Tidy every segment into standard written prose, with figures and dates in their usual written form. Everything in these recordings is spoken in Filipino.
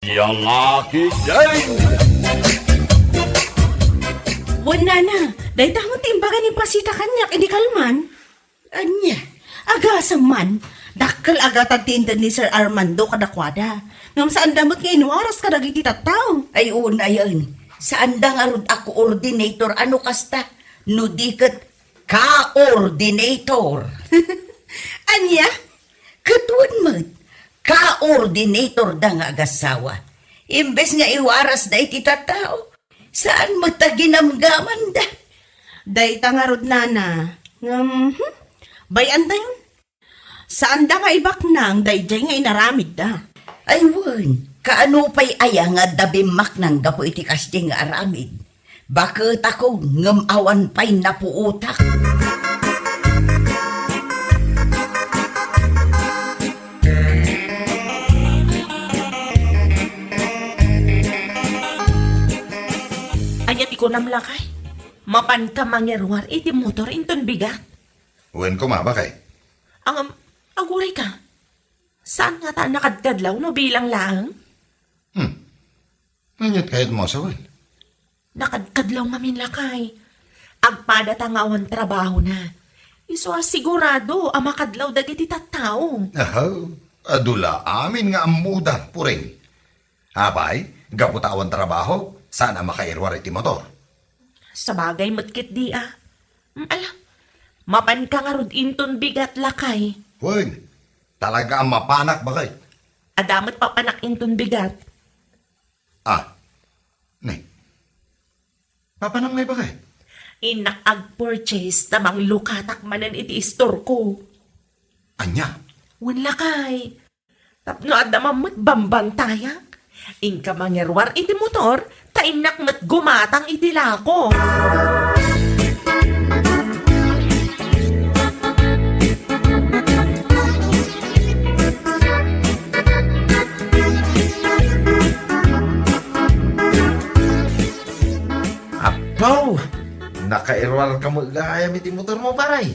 Yang aking day! Wala na. Dahil tamang timbangan ni pasita kanyak, hindi kalman. Anya, agasam man. Dakkel agatan tindan ni Sir Armando kadakwada. Ngam saan damot nga inuaras ka nagiti tataw. Ay una yun. Saan da nga rod ako ordinator? Ano kasta? No diket ka-ordinator. Anya? Katun mo. Ka-ordinator da nga agasawa. Imbes nga iwaras da iti tatao. Saan mo ta ginamgaman da? Dahil tangarod nana. Bayan da yun. Saan da nga ibak nang dayjay nga inaramid da. Ay wun. Kaano pa'y aya nga dabimak ng gapo iti kasting nga aramid. Bakit ako ngamawan pa'y napuutak? Ayat iko namlakay. Mapan ka mangirwar iti motor inton bigat. Uwan ko mabakay. Ang aguray ka. Saan nga ta nakadkadlaw no bilang lang? Nganyat kahit mo sa uwan. Nakadkadlaw mamin lakay. Agpada tangawan trabaho na. Iso sigurado ang makadlaw dagiti tattao. Ahaw, adula amin nga amuda puring. Abay, gaputawan trabaho, sana makairwar iti motor. Sa bagay matkit di ah. Ala, mapan ka nga rod inton bigat lakay. Uwan, talaga ang mapanak bakay. Adamat papanak inton bigat. Ne. Papanam ngay bakay? Inak ag-purchase tamang lukatak manan iti istor ko. Anya? Wala kay. Tapno adamang matbambang tayak. Inka mangirwar iti motor, tainak mat gumatang iti lako. Apaw! Nakairwal ka mo gayam iti motor mo, paray.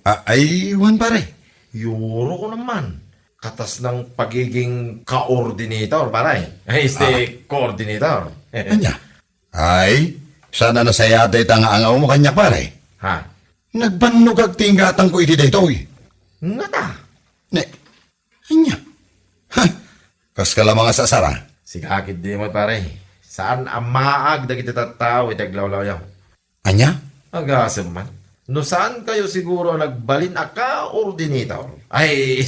Ay, Juan pare. Yuro ko naman. Katas ng pagiging ka-ordinator, paray. Ay, coordinator. Anya? Ay, sana nasayata itang angaw mo kanya pare. Ha? Nagbannog ag tinggatan ko iti daytoy. Nga ta. Ne. Anya? Ha? Kas ka lang mga sasara. Sigakid di mo, paray. Saan ang maag dagiti tattao itaglawlaw? Anya? Agasam man. No saan kayo siguro nagbalin a ka-ordinator? Ay,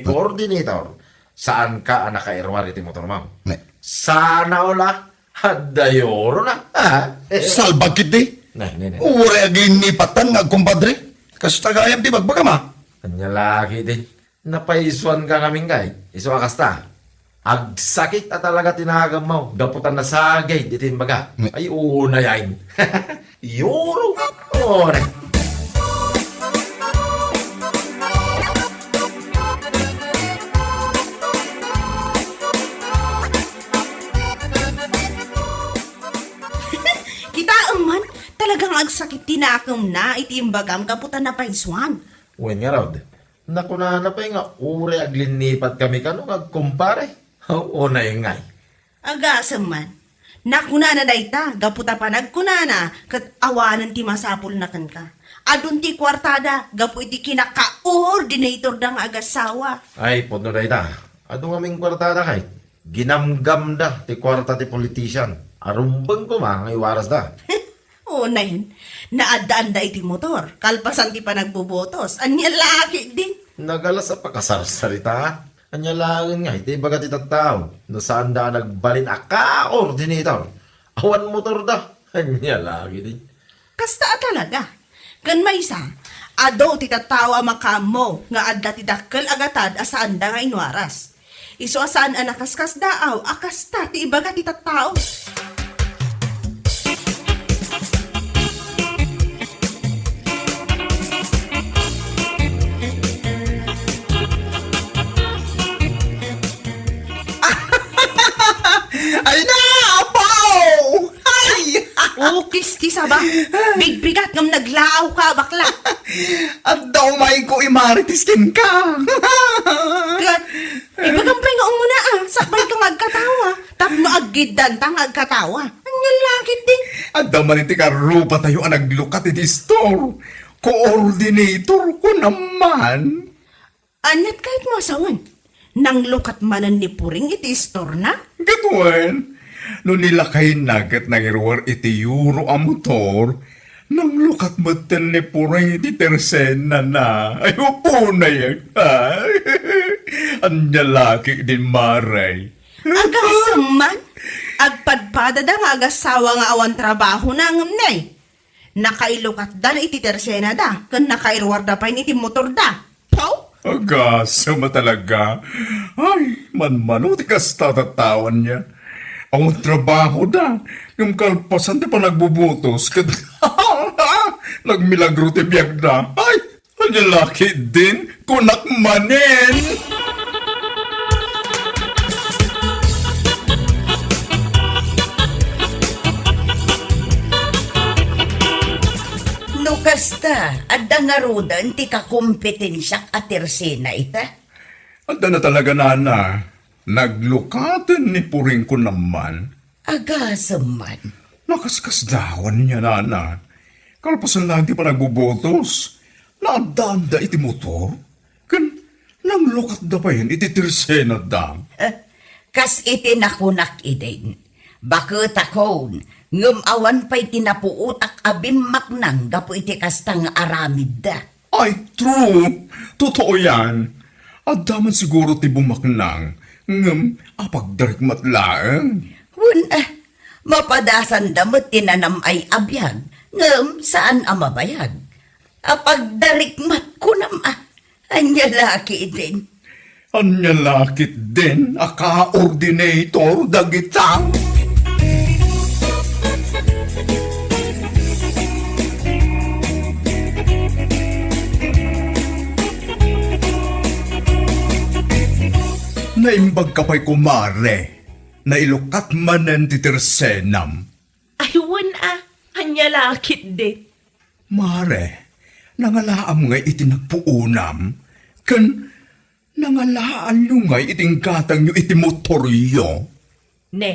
coordinator. Saan ka ang nakairwar iti motor mo? Ne. Sana wala. Hadayoro na. Ha? Salbag kiti. Ne. Ure agin ni patan nga kumpadre. Kas tagayam di bagbaga ma. Kanya lagi din. Napaisuan ka kaming kay. Iso akasta. Agsakit na talaga tinahagam mo. Gaputan na sagay. Ditin baga. Ay, una yain. Yoro. Ore. Kita man, talagang agsakit tinakam na itimbagam kaputan na paiswan. Wen nga rod. Nakuna na pa nga. Ure aglinipat kami kano agkumpare. Una yung ngay. Agasam man. Nakuna na dayta, gaputa pa nagkunana, kat awanan ti masapul na kan ka. Adun ti kwartada, gapu iti kinaka-ordinator dang agasawa. Ay, puno na ita. Ano kaming kwartada kay? Ginamgam da, ti kwarta ti politician. Arumbang ko mga iwaras da. Oo na yun. Naadaan da iti motor, kalpasan ti pa nagbubotos, anya laki din. Nagala sa pagkasarsarita. Anya lang nga, iti baga ti tattao. No saan da nagbalin a ka-ordinator. Awan motor da. Anya lagi din. Kasta talaga. Kan may isa, ado ti tatawa makamo, nga adda ti dakkel agatad asaan da nga inwaras. Iso asaan anakaskas daaw, akasta ti ibaga ti tattao. Ay na! Apaw! Ay! Ukis ti kisa ba? Bigbigat ngam naglaaw ka, bakla. At daw may ko imaritiskin ka. Kat, ibagampay nga mo na sakbay ka agkatawa. Tapno aggidan tang agkatawa. Anya lakit din. At daw man iti karupa tayo ang naglukat iti store. Coordinator ko naman. Anyat kahit mo asawan. Nang lukat manan ni Puring iti store na? Gatuan, no nilakay nagat ng irwar iti euro ang motor, nang lukat matan ni Puring iti tersena na. Ay, upo na yan. Anya laki din maray. Agasang man. Agpadpada da nga agasawa nga awan trabaho na ngam nay. Nakailukat da na iti tersena da. Kan nakairwar da pa iti motor da. Pau? Agasama talaga. Ay, manmanuti kas tatatawan niya. Ang trabaho da. Yung kalpasan di pa nagbubutos. Nagmilagro ti biyag na. Ay, ang laki din. Kunakmanin. No kasta, adda nga rudan ti kakompetensyak at tersena ita. Anda na talaga nana. Naglukatan ni Puring ko naman. Agasam man. Nakaskasdawan niya nana. Kalpasan lang di pa nagbubutos. Naadanda iti motor. Kan, nang lukat da pa yan iti tirsena da. Kas iti nakunak idin. Bakit akon, ngum awan pa'y tinapuutak abim maknang gapu iti kastang aramid da. Ay, true. Totoo yan. At daman siguro ti bumaknang. Ngam, apagdarik matlaang. Mapadasan damot tinanam ay abiyag, ngum saan amabayag. Apagdarik mat kunam anya laki din. Anya lakit din, aka-ordinator dagitang. Naimbag ka pa'y kumare, na ilukat manen ti tersenam. Aywan anya lakit din. Mare, nangalaam ngay iti nagpuunam, kan nangalaan nyo ngay iting gatang nyo iti motoryo. Ne,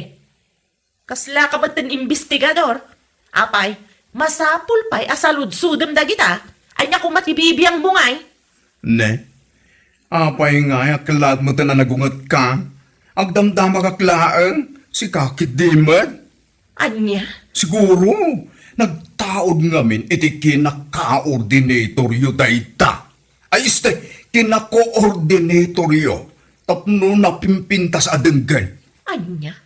kasla ka ba tin investigador? Apay, masapul pa'y asaludsudem da kita. Ay naku matibibiyang bungay. Ne, apay nga aklat mo na nagungat ka, agdamdama kaklaan, si kakit dimad. Anya? Siguro, nagtaod ngamin iti kinaka-ordinatoryo dayta. Ay este, kinako-ordinatoryo. Tapno napimpintas adenggan. Anya?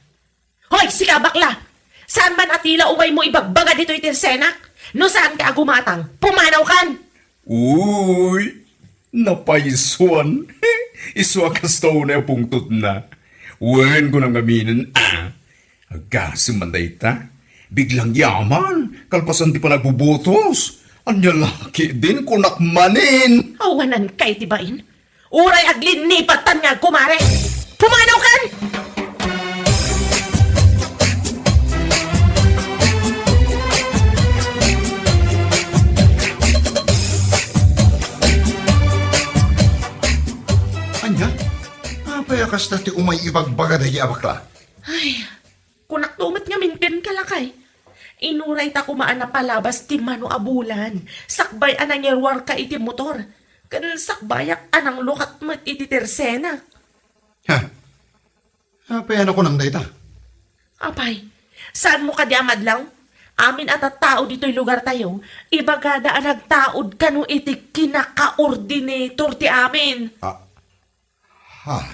Hoy, sika bakla! Saan man atila umay mo ibagbaga dito itirsenak? No saan ka agumatang? Pumanaw kan! Uy, napaisuan. Iswa kastaw na pungtot na. Wen ko nang gaminin, Agasam man dayta. Biglang yaman, kalpasan di pa nagbubutos. Anya laki din kunakmanin. Awanan kay tibain. Uray aglin ni patan nga kumare. Pumanaw kan! Anya? Apayakas na ti umay ibagbaga na abakla. Ay, kunak tumat nga mintin kalakay. Inuray ta kumaan na palabas ti mano abulan. Sakbay anang yerwar ka iti motor. Kan sakbayak anang lukat mat iti tersena. Ha? Apayan ako nang dayta. Apay, saan mo kadiyamad lang? Amin at tao dito'y lugar tayo. Ibagada ang nagtaod kanu iti kinaka-ordinator ti amin. Ha?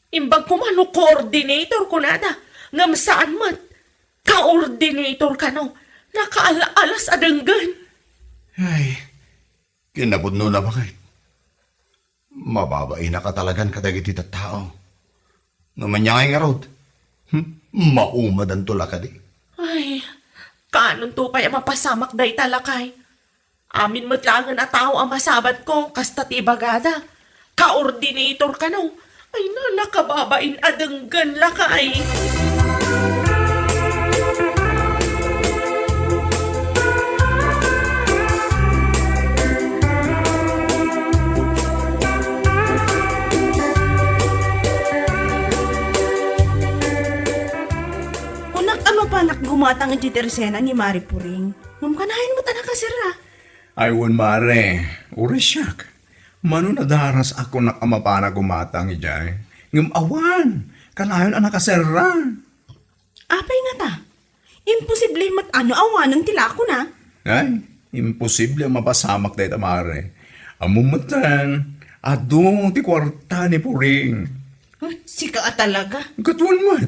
Imbag kumano coordinator ko nada. Ngam saan mat? Ka-ordinator ka no. Nakaala-alas adanggan. Ay, kinabudno na ba kahit? Mababay na katalagan kadagiti tao. Namanyangay nga rod. Maumad ang tula ka di. Ay, kanon to pa'y mapasamak day talakay. Amin matlangan na tao ang masabat ko, kasta ti bagada. Ka-ordinator ka no. Ay na, nakababain adanggan lakay. amapanak gumatang iti tersena ni Mari Puring. Ngam kanahin mo tanaka sira. Aywan mare, urisyak. Mano nadaras ako nakamapana gumatang ijay. Ngam awan, kanayon anak kasera. Apay nga ta. Imposible mat ano awanan tila ko na. Ay, imposible ang mapasamak dahi tamare. Amumatan, adong ti kwarta ni Puring. Sika ka talaga. Katuan man,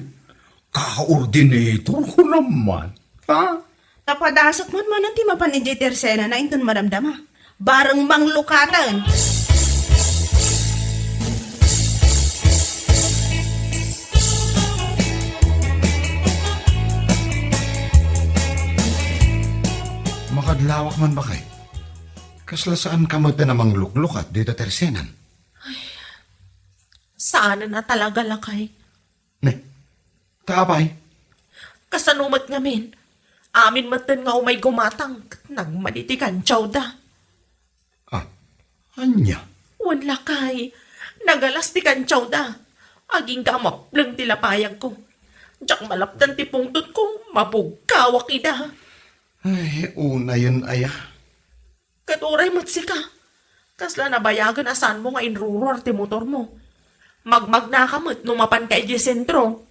ka-ordinator ko naman. Ha? Tapadasok man man ang timapan ni Tersena na inton maramdama. Barang manglukatan. Makadlawak man ba kay? Kasla saan ka mo namang luklukat dito tersenan? Sana na talaga lakay. Ne, taapay. Kasanumat ngamin. Amin matan nga umay gumatang. Nagmanitikan da. Ah, anya? Wan lakay. Nagalastikan da. Aging gamap lang tilapayag ko. Diyak malapdan ti pungtot ko. Mapugkawak ida. Ay, una yun aya. Katuray matsika. Kasla nabayagan asan mo nga inruror ti motor mo. Magmag na kamot numapan ka iti sentro.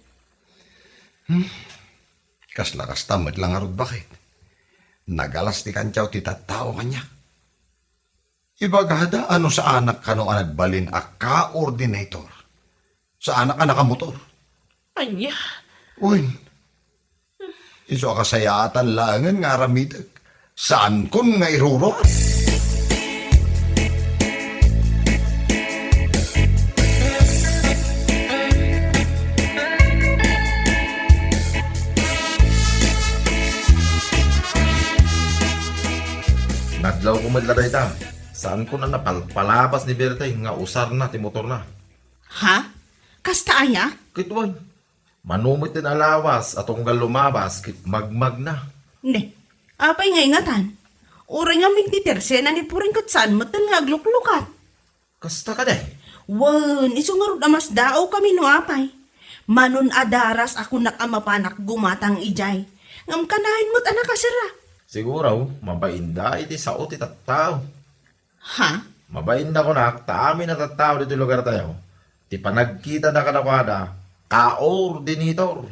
Kasla tamad lang arod bakit? Nagalas ti kanyaw ti tattao kanya. Ibagada ano sa anak ka no nagbalin a ka-ordinator. Sa anak ka nakamotor. Anya. Uy, iso kasayatan langan nga ramidag. Saan kun nga iruro? Nadlaw ko madladay ta. Saan ko na napalabas ni Bertay nga usar na ti motor na. Ha? Kasta aya? Kitway. Manumit din alawas atong lumabas kit magmag na. Ne. Apay nga ingatan. Uri nga ming Tersena ni Puring katsan matan nga agluklukat. Kasta ka day. Wan, iso nga ron amas dao kami no apay. Manon adaras ako nakamapanak gumatang ijay. Ngam kanahin mo't anak kasira. Siguro, mabainda iti sao ti tattao. Ha? Mabainda ko na, taamin na tattao dito lugar tayo. Ti panagkita na kanakwada, ka-ordinator.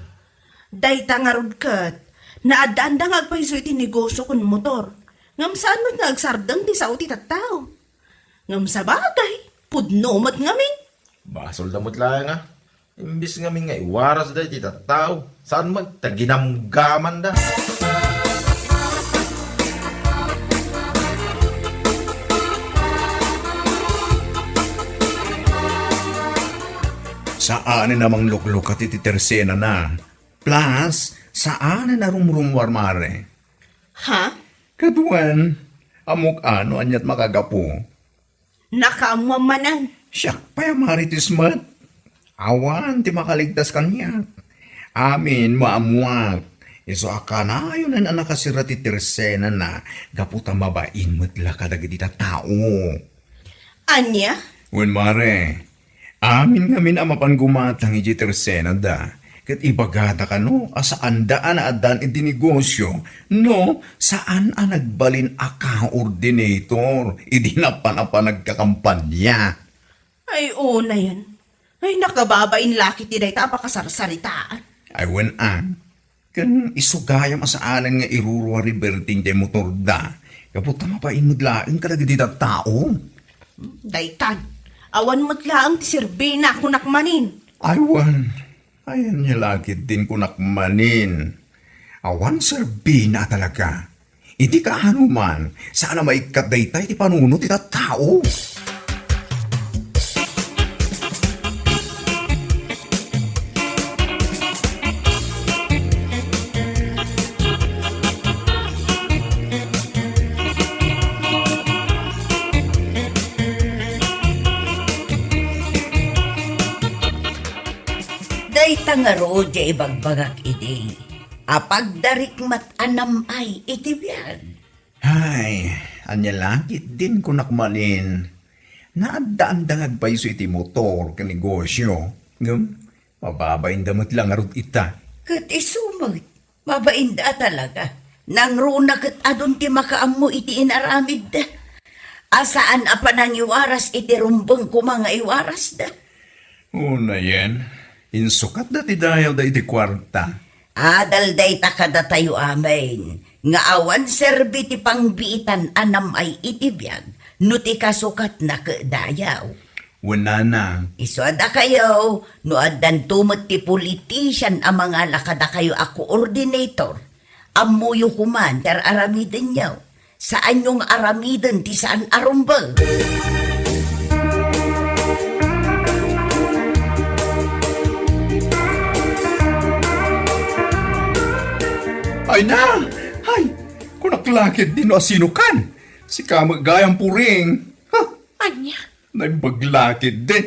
Dayta nga rod kat. Naadanda nga agpaiso iti negosyo kun motor. Ngam saan mo't nga agsardang ti sao ti tattao. Ngam sa bagay, pudno mo't ngamin. Basol damot lang nga. Imbis nga nga iwaras da ti tattao. Saan man, taginamgaman da. Saan namang lukluk at iti tersena na? Plus, saan na rumrumwar mare? Ha? Katuan, amok ano anyat makagapo. Nakaamamanan. Siyak pa yung maritis mat. Awan, ti makaligtas kanya. Amin, maamuak. Iso akana yun na nakasira ti tersena na gaputa mabain matla kadagiti tao. Anya? Wen mare, amin nga minaamapan gumatang iti tersena da. Kat ibagada ka no, asaan daan na adan iti negosyo. No, saan ang nagbalin aka-ordinator. Idi na pa nagkakampanya. Ay, una yan. Ay, nakababain laki ti day tapakasarsaritaan. Ay, wen ang. Kan isugayam asaanan nga irurwa riberting de motor da. Kaputa mapain mudlain ka dagiti tao. Daytan, awan mo't laang ti sirbina kunakmanin. Ay, wan. Ayan niya lagi din kunakmanin. Awan serbina talaga. Hindi ka hanuman. Sana maikat daytay ti panunot ti tao. Dayta nga ro, di ibagbagak iti. Apag darik mat anam ay iti biyan. Ay, anya langit din kunakmanin. Naadaan dangag pa iso iti motor ka negosyo. Ngam, mababain damot lang arot ita. Kat isumag, Mabainda talaga. Nang runa kat adon ti makaammo iti inaramid da. Asaan apa nang iwaras iti rumbeng ko mga iwaras da. Una yan. Insukat da ti dayaw da iti kwarta. Adal day takada tayo amin. Nga awan serbi ti pangbiitan anam ay itibiyag. No ti kasukat na kadayaw. Una na. Iswada kayo, no adan tumot ti politician ang mga lakada kayo ako coordinator. Amuyo kuman, ter aramiden nyaw. Saan yung aramiden ti saan arumbang? Ay na! Ay! Kunaklakit din o sinukan. Si kamagayang puring. Ha! Anya, Nagbaglakit din.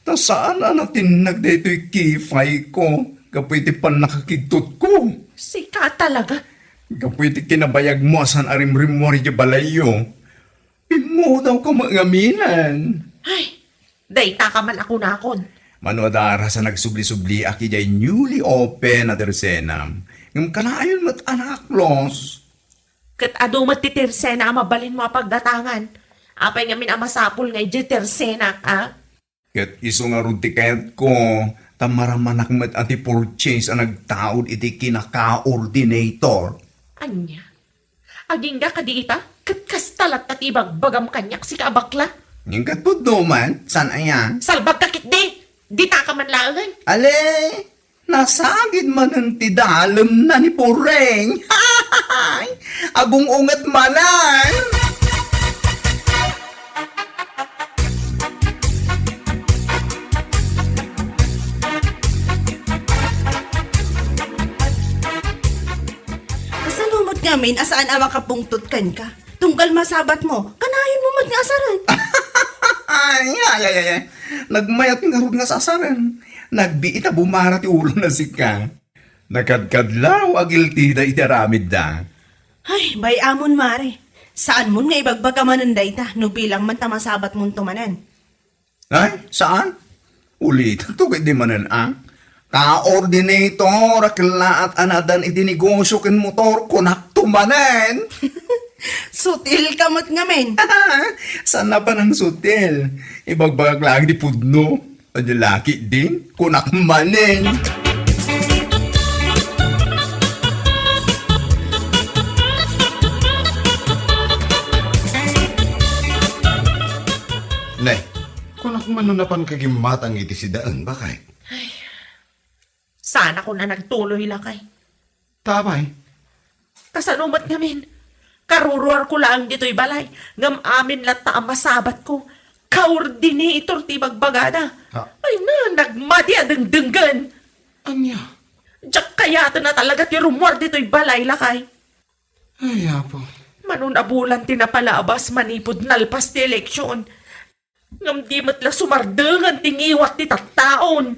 Ta saan na natin nagdeto'y kifay ko? Kapwede pa nakakigtot ko. sika talaga. Kapwede kinabayag mo asan arim-rim mo rin balayo. Imo daw ka mangaminan. Ay, dayta ka man ako nakon. Manwadara sa nagsubli-subli aki jay newly open na tersenam. Ngam kanayon mat anak los. Kat ado matitirsena mabalin mo pagdatangan. Apay ngamin amasapol nga ijitirsena ka. Kat iso nga runti kayat ko, tamaramanak mat ati purchase ang nagtaod iti kinaka-ordinator. Anya, aging ka diita, kat kastalat at ibag bagam kanyak si kabakla. Yung katpud man, san ayan? Salbag kakit di ta ka man laangan. Ale, nasagid man ang tidalem na ni Pureng. Agong ungat manan. Kasalumot ngamin, asaan ang makapungtot kan ka? Tunggal masabat mo, kanayon mo nga asaran. Ay. Nagmayat nga rin nga sasaran. Nagbiita bumara ti ulo na si ka. Nakadkadlaw agilti da itaramid da. Ay, bay amon mare. Saan mo nga ibagbaga manan dayta, no bilang man tamasabat mong tumanan. Ay, saan? Ulit, ito kay di manan ang. Ka-ordinator, akla at anadan iti negosyo ken motor kunak tumanan. Sutil kamot ngamin. Sana pa ng sutil? Ibagbag lang di pudno. Ang lalaki din, kunak manin. Nay, kunak manunapan kagimatang iti si daan, bakay? Sana ko na nagtuloy lakay. Tabay. Kasanumat ngamin. Karuruar ko lang dito'y balay. Ngam amin lata ang masabat ko. Coordinator ti bagbagada. Ha? Ay na, nagmadi ang denggan. Anya? Diyak kaya na talaga ti rumor dito'y balay lakay. Ay, apo. Manunabulan tinapalabas manipod nalpas ti eleksyon. Ngam di matla sumardangan tingiwat ti tattaon.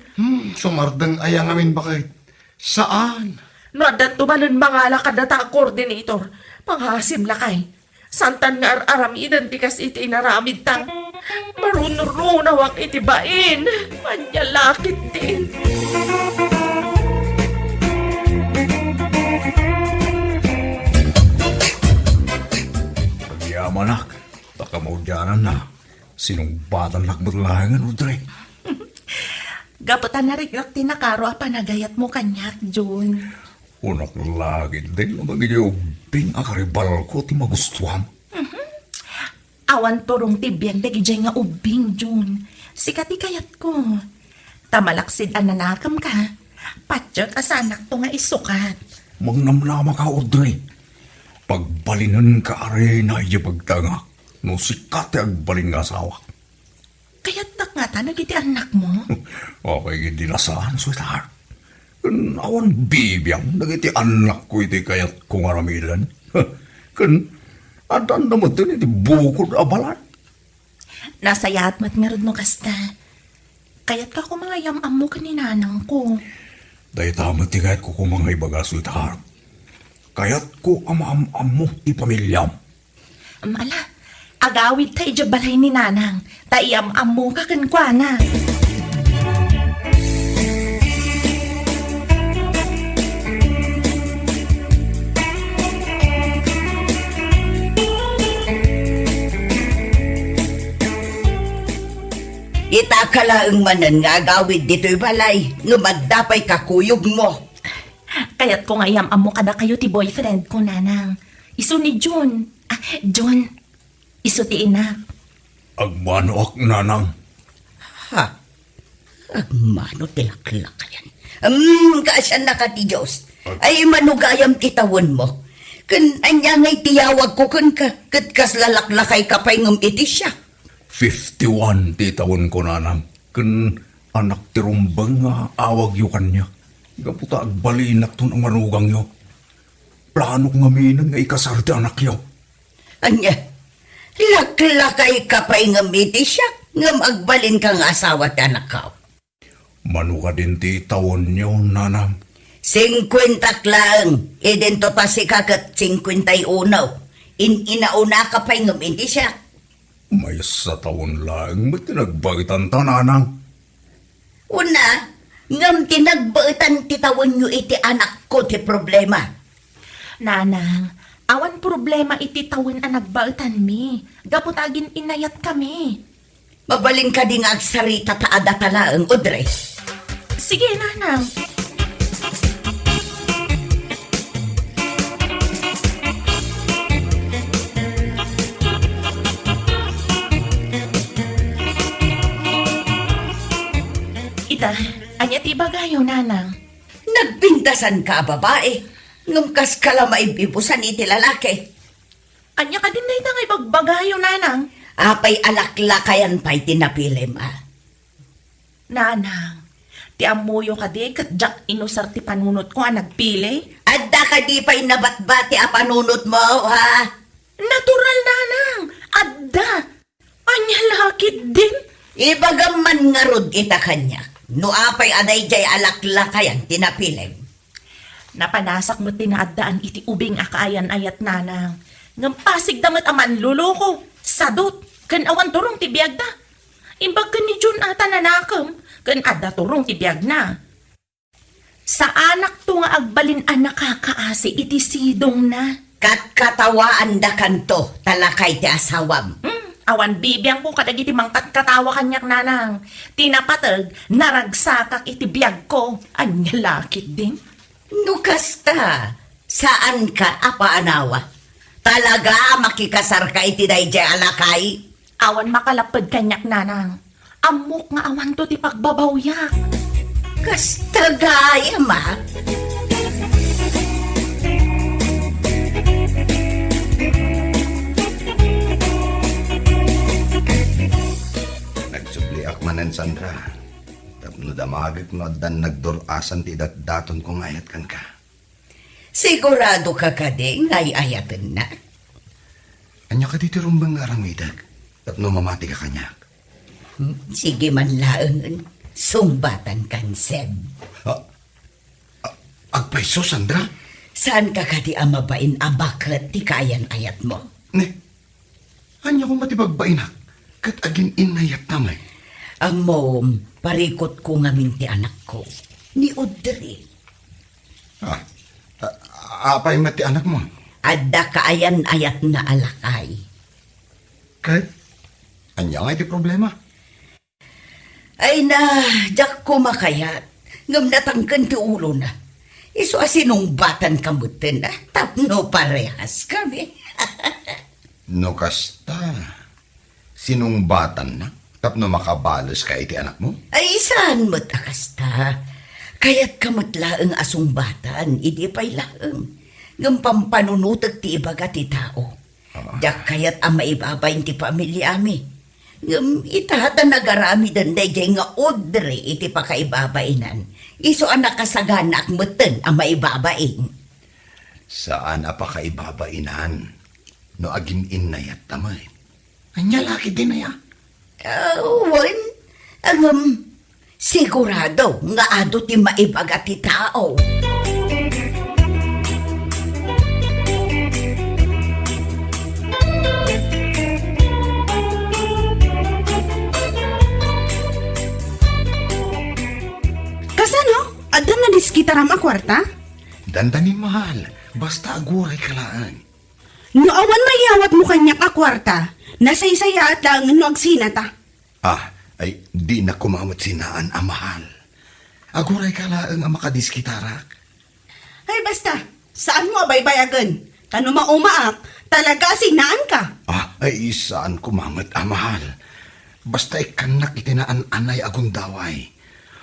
Sumardang ayang amin bakit? Saan? Nadan tumanan mga lakadata coordinator. Panghasim lakay. Santan nga aramidan ti kas iti inaramid ta. Marunurunawak iti bain. Manyalakit din. Pagyamanak, baka maudyanan na. Sinumbatan nakbutlangan, Udre. Gaputan na rin yung tinakaro panagayat mo kanyak, June. Unak lagi din, magiging ubing akaribal ko ti magustuhan. Awan turong tibiyang dagi dyan nga ubing, June. Sikati kayat ko. Tamalaksid ananakam ka. Patyak asanak to nga isukat. Magnamnama ka, Udre. Pagbalinan ka are na iya pagtangak. No sikat agbalin nga asawa. Kaya't tak nga ta nagiti anak mo. Okay, hindi nasaan, sweetheart. Kan awan bibiyang, nagiti anak ko iti kayat kong aramilan. Kan, adan naman din iti bukod abalan. Nasayat mat nga no kasta. Kaya't ka ko mga yamam mo kaninanang ko. Dahil tama ti kayat ko kung mga ibaga, sweetheart. Kayat ko amaam mo ti pamilyam. Mala, agawid tayo dyan balay ni nanang. Taiyam-am mo ka kankwana. Kalaang manan nga agawid dito'y balay, nga magdapay kakuyog mo. Kaya't ko ngayam amo kada kayo ti boyfriend ko, nanang. Iso ni John. John. Iso ti ina. Agmano ak nanang. Ha? Agmano tilaklakayan. Kaasan na ka ti Diyos. Ay manugayam kitawon mo. Kan anya ngay tiyawag ko kan ka. Kat kas lalaklakay ka pa'y ngam iti siya. 51 titawon ko nanang. Kan anak ti rumbang nga awag yu kanya. Gaputa agbalinak ton ang manugang yo. Plano ko nga minang nga ikasarda anak yo. Anya, laklakay ka pa'y ngam iti siya. Ngam agbalin kang asawa ti anak ka. Manu ka din titawon yo nanang. 50 lang. Idento pa si kakat 51. Inauna ka pa'y ngam iti siya. May sa taon lang, ba't tinagbagitan ta nanang? Una, ngam tinagbaitan titawan nyo iti anak ko ti problema. Nanang, awan problema iti tawin ang nagbautan mi. Gaputagin inayat kami. Mabalin ka di nga agsarita taada talaang, Audrey. Sige, nanang. Ita, anya ti bagayo, nanang. Nagbintasan ka, babae. Ngam kas kala maibibusan iti lalaki. Anya ka din na itang ibagbagayo, nanang. Apay alaklakayan pa'y tinapilim, Nanang, ti amuyo ka di, kat jak inusar ti panunot ko ang nagpili. Adda ka di pa'y nabatbati a panunot mo, ha? Natural, nanang. Adda. Anya lakit din. Ibagam man nga rod ita kanya. No apay aday jay alaklakayan tinapilim. Napanasak mo tinaadaan iti ubing akaayan ayat nanang. Ngam pasig damat aman luloko. Sadot. Kan awan turong ti biyag da. Imbag kan ni Jun ata nanakam. Kan adda turong ti biyag na. Sa anak to nga agbalin ang nakakaasi iti sidong na. Kat katawaan da kanto talakay ti asawam. Awan bibiyang ko kadag iti mangkat katawa kanyak nanang. Tinapatag, naragsakak iti biyag ko. Anya lakit din. Nukasta, saan ka apaanawa? Talaga makikasar ka iti dayjay alakay? Awan makalapad kanyak nanang. Amok nga awan to ti pagbabawyak. Kasta gaya ma. Nagsubli akmanan Sandra. Tapno damagag no dan nagdurasan ti daton kong ayat kan ka. Sigurado ka kading ay ayatan na. Anya ka dito rumbang aramidag. Tapno mamati ka kanyak. Sige man laangan, sumbatan kan Seb. Agpaiso Sandra? Saan ka kadi amabain abaklat ti kayan ayat mo? Ne, anya ko matibagbain kat agin inayat tamay. Ang mom, parikot ko nga minti anak ko, ni Audrey. Apay mati anak mo? Adda kaayan ayat na alakay. Kay? Anya nga iti problema? Ay na, jak ko makayat. Ngam natangkan ti ulo na. Iso asinong batan kamutin na. Tapno parehas kami. No kasta. Sinong batan na? Tapno makabalos ka iti anak mo? Ay saan mo't akasta? Kaya't kamutlaang asong batan, idi pa'y laang. Ngam pampanunutag ti ibaga ti tao. Jak kaya't ang maibabayin ti pamilya ami. Ngam itahata nagarami danday jay nga Audrey iti pakaibabainan. Iso ang nakasaganak muten ang maibabain. Saan apakaibabainan? No agin inayat tamay. Anya laki din na ya. Wan, sigurado nga ado ti maibaga ti tao. Kasano? Adan na diskitaram a kwarta? Dandanin mahal. Basta aguray kalaan. No awan mayawat mo kanyak a kwarta, nasaysaya at lang no agsinata. Ay, di na kumamot sinaan ang mahal. Aguray ka laang ang makadiskitarak. Ay basta, saan mo abay-bayagan? Tano maumaak, talaga sinaan ka. Ay saan kumamot ang mahal. Basta ikan nakitinaan anay agundaway.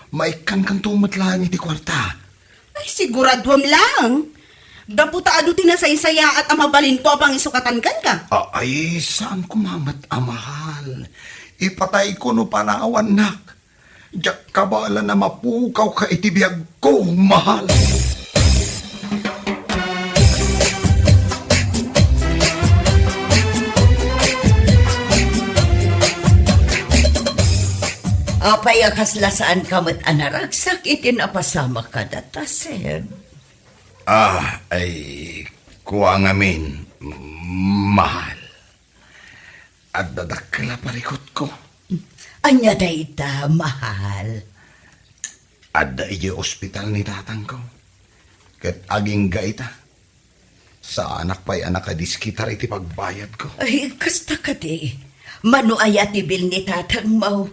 Maikan kang tumat lang iti kwarta. Ay siguradwam lang. Gaputa ado tinasaysaya at amabalin ko apang isukatan kan ka. Ay saan kumamot ang mahal. Ipatay ko no panawan nak. Diyak kabala na mapukaw ka itibiyag ko, mahal. Apay akaslasaan kamat anaragsak itinapasama ka dataseb. Ay, kuha ngamin, mahal. At dadakla parikot ko. Anya dayta, mahal. Ada iyo ospital ni tatang ko. Kat aging gaita. Sa anak pa'y anak kadiskitar iti pagbayad ko. Ay, kasta ka di. Mano aya ti bil ni tatang mo.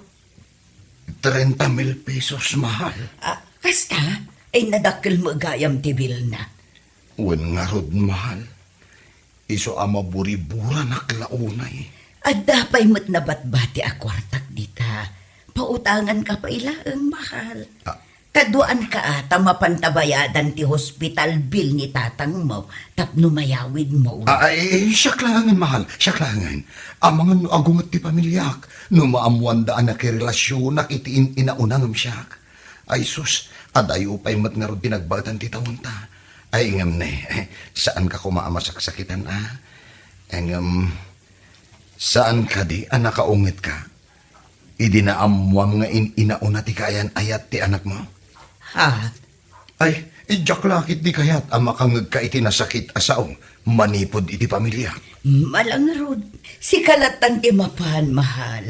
30,000 pesos, mahal. Kasta, ay nadakil mo gayam ti bil na. Wen nga rod, mahal. Iso ama buri-bura naklaunay. At dapay mo't nabatbati a kwartak dita. Pautangan ka pa ilaang mahal. Kaduan ka ata mapantabayadan ti hospital bill ni tatang mo tapno mayawid mo. Ay, siya klangan, mahal. Siya klangan. Amangan no agungat ti pamilyak. No maamuandaan na kirelasyon na itiin inaunangam siya. Ay, sus. Adayo pa'y mat nga ron pinagbatan ti taunta. Ay, ngam saan ka kumaamasak-sakitan, saan ka di, anak kaungit ka? Idinaamuam nga inauna ti kayan ayat ti anak mo? Ha? Ay, idyak lakit di kayat ang makangag ka iti nasakit asaong manipod iti pamilya. Malangrod. Si kalatan ti mapan, mahal.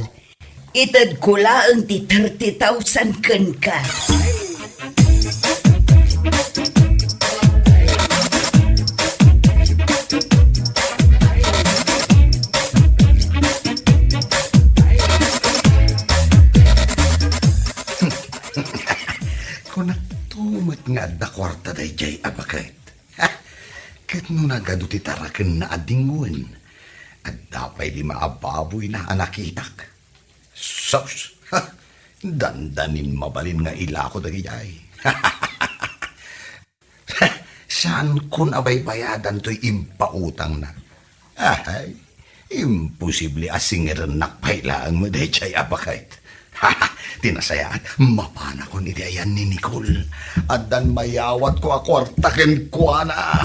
Itad ko laang ti 30,000 ken ka. Kung nagtumot nga da kwarta day jay abakit. Kat no nagado ti taraken na adingun. At dapay di maababoy na anakitak. Sos! Dandanin mabalin nga ila ko dagi jay. Saan kun abay bayadan to'y impautang na? Ay, imposible asingiran nakpailaan mo day jay abakit. Tinasayaat, mapana ko ni ayan ni Nicole. At dan mayawat ko akwartakin ko na.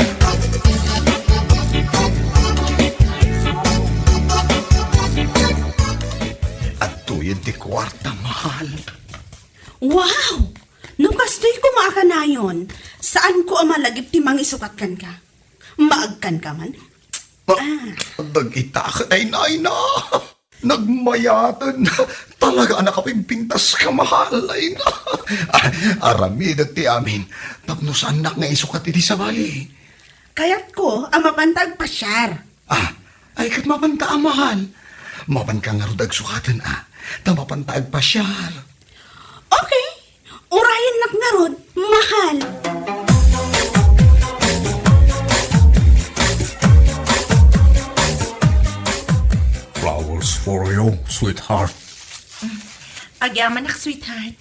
At tuyod ti kwarta, mahal. Wow! Nung kastoy ko maakanayon, saan ko amalagip ti mangisukat kan ka? Maagkan ka man? Dagita ay na. Nagmayatan. Talaga anak kapimpintas ka, mahal. Ay na. Aramid ti amin. Tapno sa anak nga isukat iti sa bali. Kayat ko ang mapantag pasyar. Ay kat mapanta ang mahal. Mapan ka nga rudag sukatan, Tamapantag pa siya. Okay, urayan nak nga rod, mahal. Flowers for you, sweetheart. Agyaman nak, sweetheart.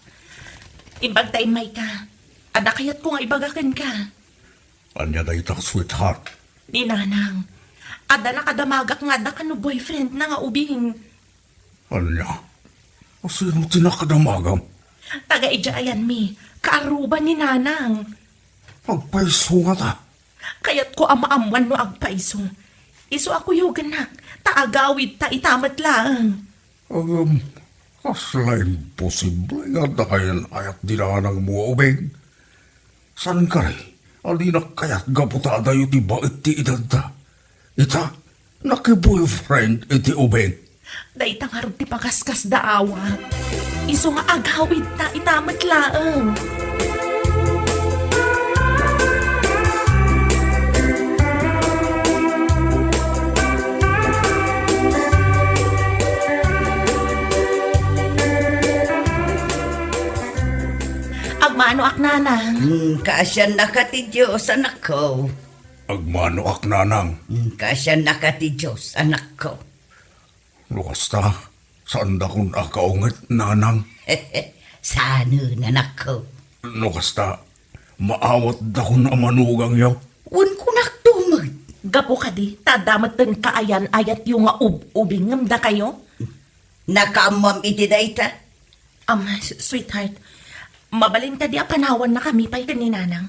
Imbag tayo may ka. Ada kayat ko nga ibagakan ka. Anya da itak, sweetheart. Di nanang. Ada na kadamagak nga da ka no boyfriend na nga ubing. Anya? Sino tinakadamagam? Taga-ijayan mi. Kaaruban ni nanang. Pagpaiso nga ta. Kayat ko amaamuan no agpaiso. Iso ako yogan nak. Taagawid ta itamat lang. Kasla imposible nga da kayan ayat dinanang mo ubeng. San ka rin? Alina kayat gaputada yu ti bait ti idada. Ita, naki-boyfriend iti ubeng. Daitang harap ti pakaskas daawa. Iso nga agawid ta itamat lang. nanang. Kasya na ka ti Diyos, anak ko. Agmano ak nanang. Kasya na ka ti Diyos, anak ko. Lukasta, saan da kun akaungat nanang? Sana, anak ko. Lukasta, maawat da kun amanugang yaw. Un ko naktumag. Gapo ka di, tadamat din kaayan ayat yung nga ubing ngamda kayo. Nakaamam iti dayta. Sweetheart, mabalin ka di apanawan na kami pa'y kaninanang.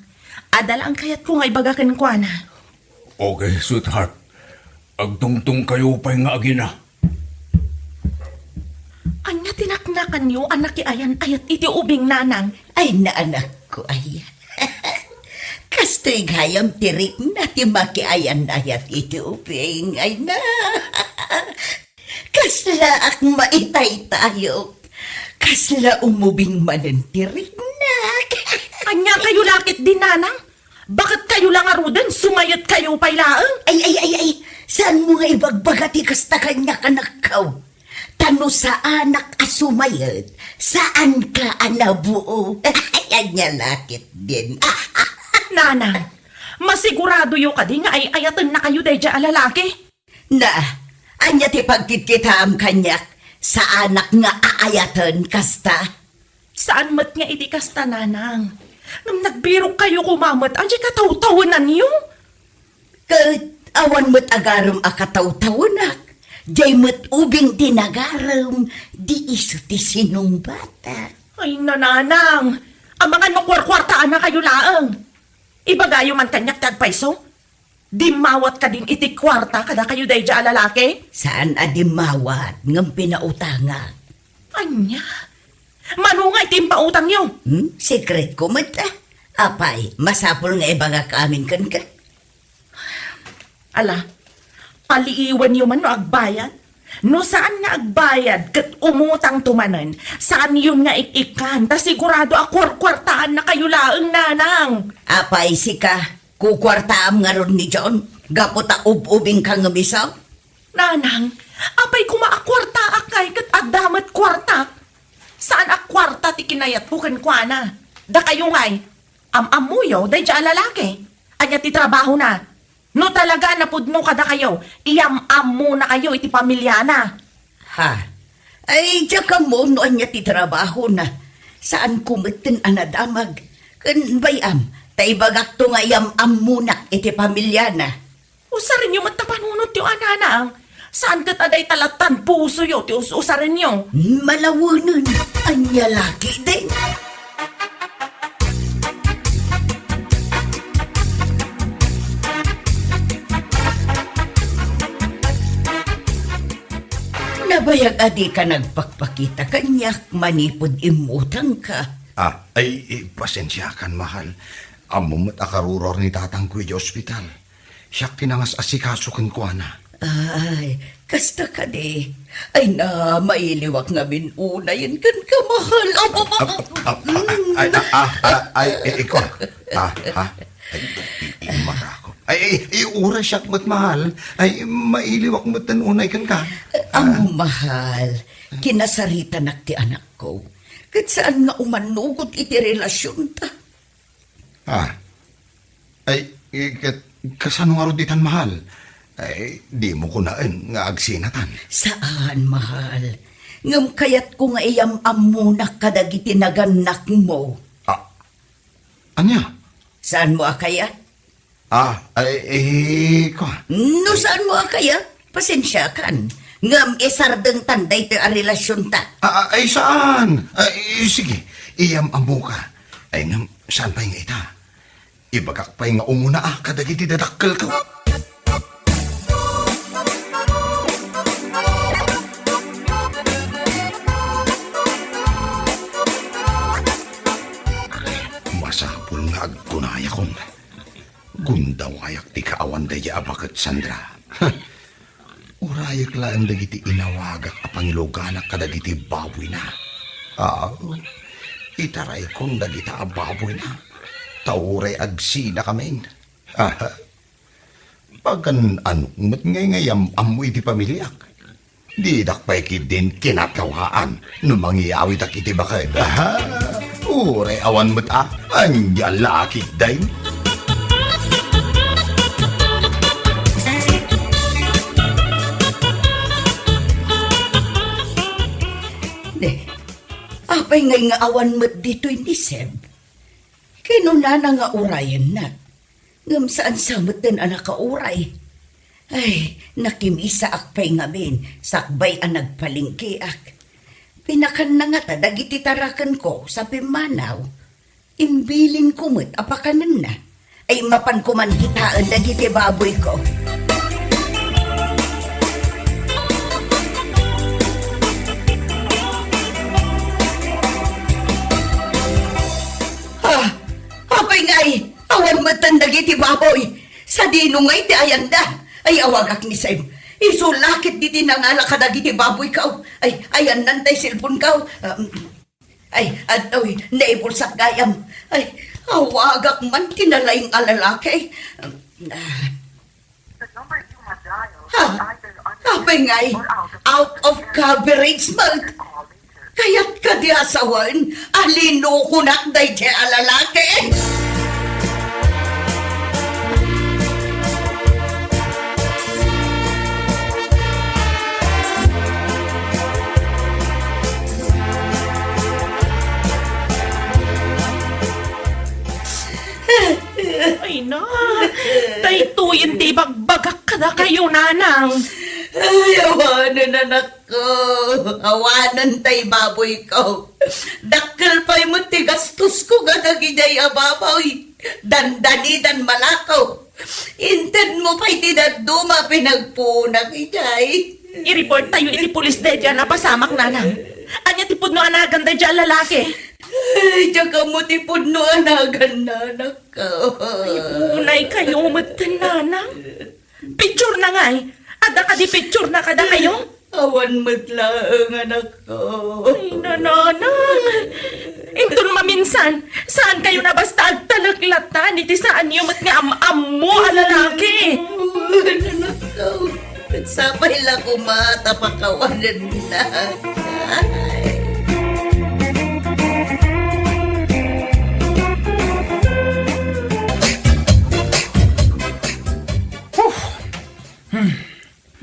Adala ang kayat ko nga ibagakan ko na. Okay, sweetheart. Agtungtong kayo pa'y nga agina. Anya tinaknakan niyo anak ayan ayat iti ubing nanang. Ay na anak ko ay. Kasto'y gayam tirik na ti makiayan ayat iti uping ay na. Kasla ak maitay tayo. Kasla umubing manan tirik na. Anya kayo lakit din nanang? Bakit kayo lang arudan? Sumayot kayo pa'y laang? Ay. Saan mo nga ibagbagati kasta kanya kanakaw? Tano sa anak asumayot. Saan ka anabuo? Ayan niya lakit din. Nanang, masigurado yo ka di nga ay ayatan na kayo day dya alalaki. Na, anya ti pagkitkitam kanyak sa anak nga aayatan kasta. Saan mat nga iti kasta nanang? Nang nagbirok kayo kumamat, anji kataw-tawanan niyo? Kat awan mo't agaram akataw-tawanak. Jay mo't ubing tinagaram, di iso ti sinong bata. Ay nananang, ang mga nukwarkwartaan na kayo laang. Ibagayo man kanyak tagpaiso? Di mawat ka din iti kwarta kada kayo day dya alalaki? Saan adimawat ng pinautanga? Anya, manungay timpautang niyo. Secret ko mata. Apay, masapol nga ibaga kamin kan ka. Ala, paliiwan niyo man no agbayad? No saan nga agbayad kat umutang tumanan? Saan yun nga ikikan? Ta sigurado akwarkwartaan na kayo laang nanang. Apay sika, kukwartaam nga ron ni John. Gaputa ubing kang ngamisaw. Nanang, apay kumaakwarta akay kat adamat kwarta. Saan akwarta ti kinayat bukan kwa na? Da kayo nga'y, amuyo, day dya lalaki. Anya ti trabaho na. No talaga napudno kada kayo, iyam-am muna kayo iti pamilya na. Ha? Ay, tsaka mo noon niya ti trabaho na. Saan kumitin anadamag? Kan bayam, taibagak to nga yam-am muna iti pamilya na. Usarin yung matapanunot yung ananaang. Saan ka taday talatan puso yo, ti usarin yung. Malawunan, anya laki din. Nabayag adi ka nagpakpakita kanyak, manipod imutang ka. Pasensya kan, mahal. Amumot akaruror ni tatang ko di ospital. Siyak tinangas asikaso kan ko na. Ay, kasta ka di. Ay na, mailiwak nga binunayin kan ka, mahal. Ikaw. Marako. Ura siyak mo't mahal. Mailiwak mo't tanunay kan ka. Amo mahal, kinasarita nak ti anak ko. Kat saan nga umanugot iti relasyon ta? Kasano nga roditan, mahal? Di mo kunaan nga agsinatan. Saan, mahal? Ngam kayat ko nga iyam-am muna kadagiti naganak mo. Anya? Saan mo akaya? Ko. No, saan mo akaya? Pasensya kan. Ngam isardeng tanday ti a relasyon ta. Saan? Sige, iyam-amo ka. Ngam, saan pa yung ita? Ibagak pa yung umuna kadagiti dadakkel ko. Masapul nga agkunaya kon. Gundaw ayak ti kaawan daya abakat Sandra. Urayak laan dagiti inawagak apangiloganak kadagiti baboy na. Itaray kong dagita baboy na. Tauray agsina kamen. Pagkan anong ngay amoy di pamilyak. Di dakpay din kinatawaan no mangyawit ak iti bakit. Uray awan mo't anya lakit day. Apay ngay nga awan mo't dito'y ni Seb. Kinuna na nga urayan na. Ngam saan samot din anak ka uray. Ay, nakimisa akpay nga bin, sakbay ang nagpalingki ak. Pinakan na nga ta, dagiti tarakan ko sa pimanaw. Imbilin ko mo't apakanan na. Ay mapan ko man kitaan dagiti baboy ko. Apay ngay, awan matan dagiti baboy. Sa dino ngay ti ayanda, ay awagak ni Sem. Isulakit di tinangala ka dagiti baboy ka. Ay, ayan nantay silpon ka. Ay, adoy, naibulsak gayam. Ay, awagak man tinalayang alalaki. Apay ngay, out of coverage mode. Kaya't ka di asawan, alino kunak day di alalaki. Ay na, daytoyin di bagbagak ka na kayo, nanang. Ay, awanan anak ko. Awanan tay baboy ko. Dakkel pa'y mo tigastos ko gadagijay ababoy. Dandani dan malakaw. Inted mo pa'y tinaduma pinagpunag ijay. I-report tayo iti pulis de dyan na pasamak, nanang. Anya tipod no anagan de dyan lalaki. Ay, tsaka mo tipod no anagan na anak ko. Unay kayo umatan, nanang. Picture na nga eh. Ada ka di picture na kada kayo? Awan matlaang anak ko. Ay, nananang. Intun maminsan, saan kayo na basta agtalaklatan? Iti saan yung mat nga am mo, alalaki? Anak ko. Sapay lang kumata pakawanan na. Ay.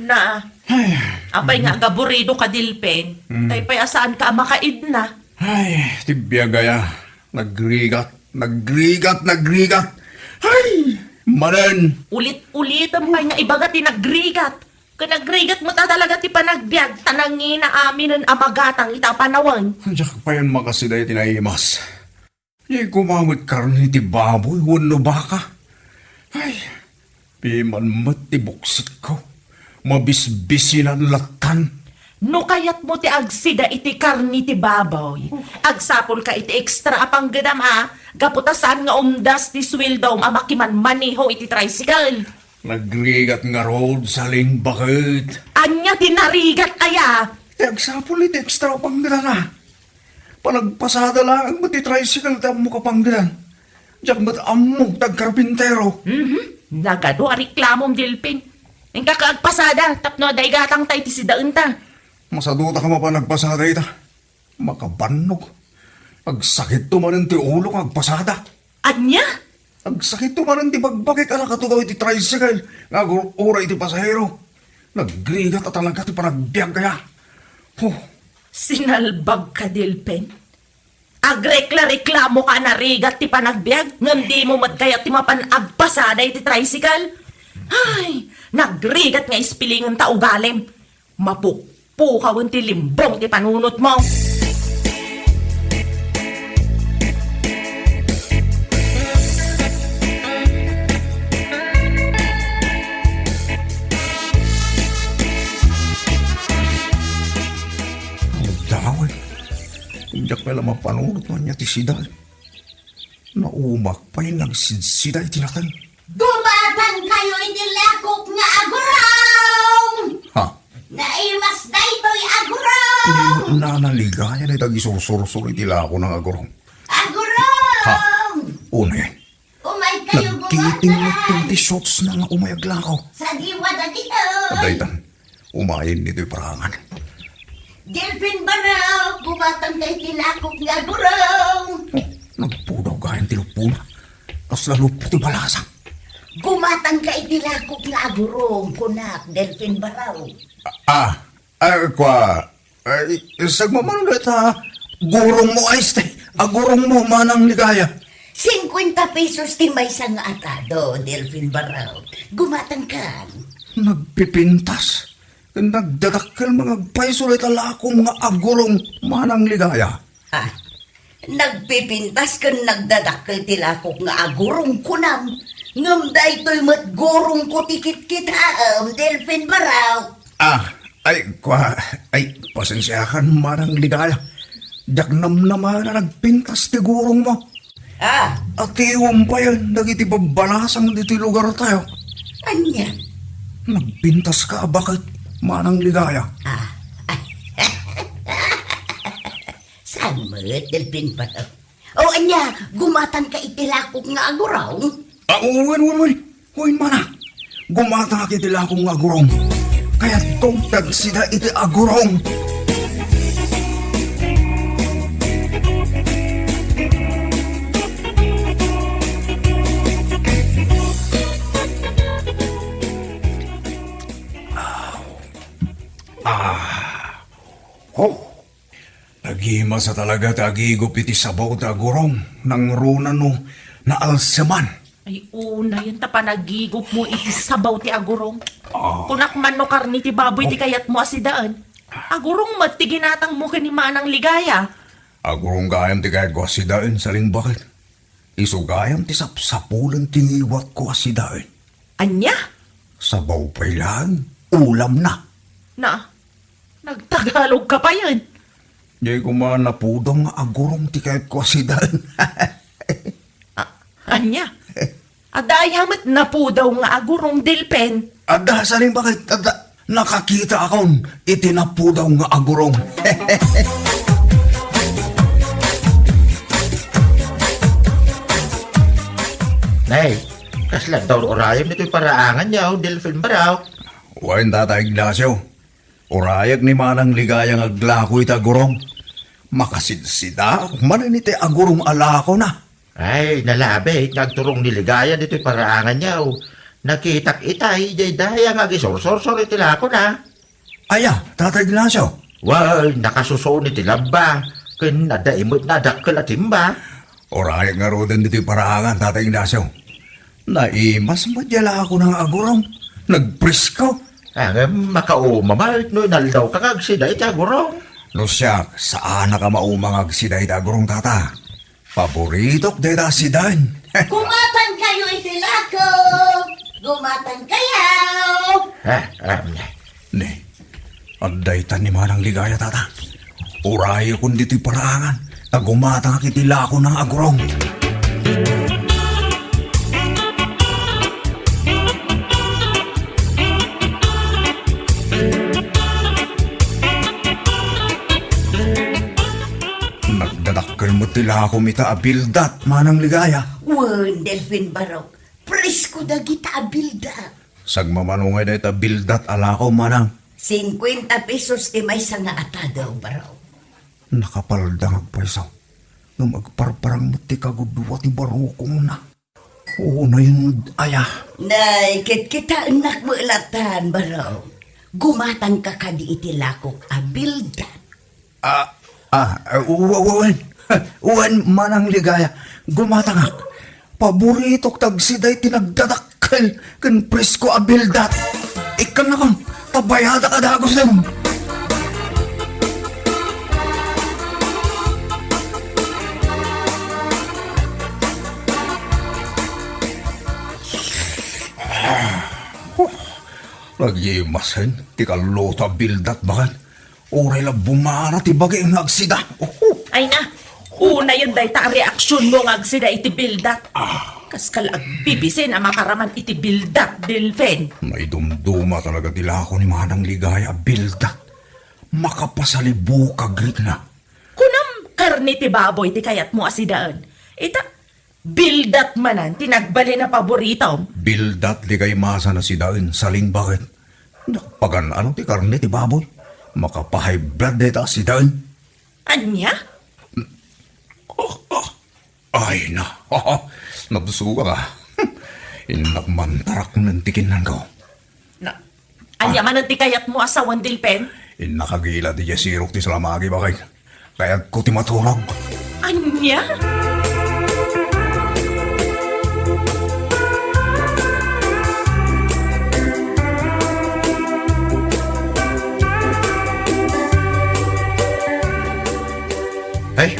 Na, apay nga gaburido ka dilpen. Tay pay asaan ka makaid na. Ay, tibya gaya. Nagrigat. Ay, manan. Ulit-ulit ang pay nga ibaga ti nagrigat. Kanagrigat mo ta talaga ti panagbiag. Tanangin na amin ang amagatang itapanawan. Diyak pa yan makasiday tinaimas. Di kumamit karni ti baboy, wano baka. Ay, piman matibuksit ko. Mabisbisinan latan. No kayat mo ti agsida iti karni ti baboy. Agsapol ka iti extra apang gadam ha. Gaputasan nga umdas ti swildom amakiman maniho iti tricycle. Nagrigat nga road sa bakit. Anya tinarigat aya. Agsapol iti extra panggilan na. Panagpasada lang ang mati-tricycle tam mo kapanggilan. Diyak mat amog tagkarpintero. Nagado a reklamom dilpin. Ang kakaagpasada, tapno day gatang tay ti sidaen ta. Masaduta ka mapanagpasada ita. Makabanog. Agsakit to man ti ulo kag pasada. Anya? Agsakit to man ti bagbagik ala katugaw iti tricycle. Nga ora iti pasahero. Nagrigat at talaga ti panagbiag kaya. Sinalbag ka dilpen. Agrekla-reklamo ka na rigat ti panagbiag. Ngam di mo madkaya ti mapanagpasada iti tricycle. Ay, nagrigat nga ispilingan ta ugalim. Mapukpukawan ti limbong ti panunot mo. Dawin. Diyak pala mapanunod man niya ti sidal. Naumak pa yung nagsidsiday tinatan. Gumatan kayo inilakok nga agurong! Ha? Naimas daytoy agurong! Nanaligayan ay tag-isursuro itila ako ng agurong. Agurong! Ha? Una yan. Umay kayo Nagkiting gumatan! mo 20 shots na nga umayag lang ako. Sa diwa na dito! Adaytan, umayin nito'y parangan. Delphin Baraw, gumatang kay tilakok nga agurong. Nagpudaw gayon tilupuna. Tapos lalo puti balasang. Gumatang ka itilakok nga agurong, kunak, Delphin Baraw. Sagmamano na ta, gurong mo ay stay. Agurong mo manang ligaya. 50 pesos ti may isang atado, Delphin Baraw. Gumatang ka. Nagpipintas. Nagdadakkel mga paysulit ala akong mga agurong manang ligaya. Nagpipintas ka nagdadakkel tilakok nga agurong kunam. Ngam da ito'y matgurong ko tikit-kitaam, Delphin Baraw. Pasensyahan manang ligaya. Dagnam naman na nagpintas ti gurong mo. At iwan pa yan, nagitibabalasang diti lugar tayo. Anya? Nagpintas ka, bakit manang ligaya? Saan mo, Delphin Baraw? Anya, gumatang ka itilakok nga aguraw? Uwin mana. Gumata kitila akong agurong. Kaya tugtag sila iti agurong. Nagima sa talaga tagigop iti sabaw ta agurong. Nang runa no na alseman. Ay, una yun ta panagigop mo iti sabaw ti agurong. Kunak man no karni ti baboy ti kayat mo asidaan. Agurong mat ti ginatang mo kani manang ligaya. Agurong gayam ti kayat ko asidain saling bakit. Iso gayam ti sapsapulan tiniwat ko asidain. Anya? Sabaw pa'y lang, ulam na. Nagtagalog ka pa yan. Di ko man napudong nga agurong ti kayat ko asidain. Anya? Adayamat na po daw nga agurong Delpen. Ada saling bakit nakakita akong itinapudaw nga agurong. Nay, kaslan daw orayam nito'y paraangan niya, Delphin Baraw. Wain tata Ignacio, orayag ni manang ligayang aglakoy ta agurong. Makasidsida, maniniti agurong alako na. Ay, nalabit, nagturong niligaya dito'y paraangan niya. Nakitak itay, jay daya nga gisor-sor-sor itila ko na. Aya, tata Ignacio. Well, nakasuso ni tilamba. Kin nadaimot na dakkel at timba. Orayag nga roden dito'y paraangan, tata Ignacio. Naimas madyala ako ng agurong. Nagprisko. Ang makaumamalt no naldaw kagag sida itagurong. No siya, saan na ka maumangag si Day agurong tata? Paboritok deta si Dan. Gumatang kayo itilakok. Gumatang kayo. Ne, anday tan ni manang ligaya tata. Urayo kung dito'y paraangan. Nagumatang akitila ako ng agurong. Nagdadakkel mo tila ako mita abildat, manang ligaya. Delphin Baraw. Presko da kita abilda. Sagmamanungay na ita bildat ala ko, manang. 50 pesos ti may isang atado, Baraw. Nakapaldang agpaisaw. Nung magparparang mo ti kagudwa ti barukong na. Oo na yun, aya. Nay, kita anak mo ilatan, Baraw. Gumatang ka kadi itilakok abilda. Uwan manang ligaya. Gumatangak. Paboritok tagsiday tinagdadakkel. Kan presko abildat. Ikan na kon. Tabayada ka dagos na. Lagimasen. Tikaloto abildat bakan. Oray lang bumana ti bagay ang agsida. Ay na, una yun day ta reaksyon mo nga agsida iti bildat. Kaskal agbibisin ang makaraman iti bildat, Delphin. May dumduma talaga tila ako ni manang ligaya bildat. Makapasalibukag rin na. Kunam karni ti baboy ti kayat mo asidaan. Ita, bildat manan, tinagbali na paborito. Bildat ligay masa na si Dain saling bakit. Nakpagan ano ti karne ti baboy. Makapahay blood data si Dan. Anya? Ay na, nabsuga ka. Inakmantarak ng tikinan ko. Na, anya man ang tikayat mo asawan Dilpen? Inakagila di sirok ti salamagi bakay. Kaya ko ti matulog. Anya? Ay,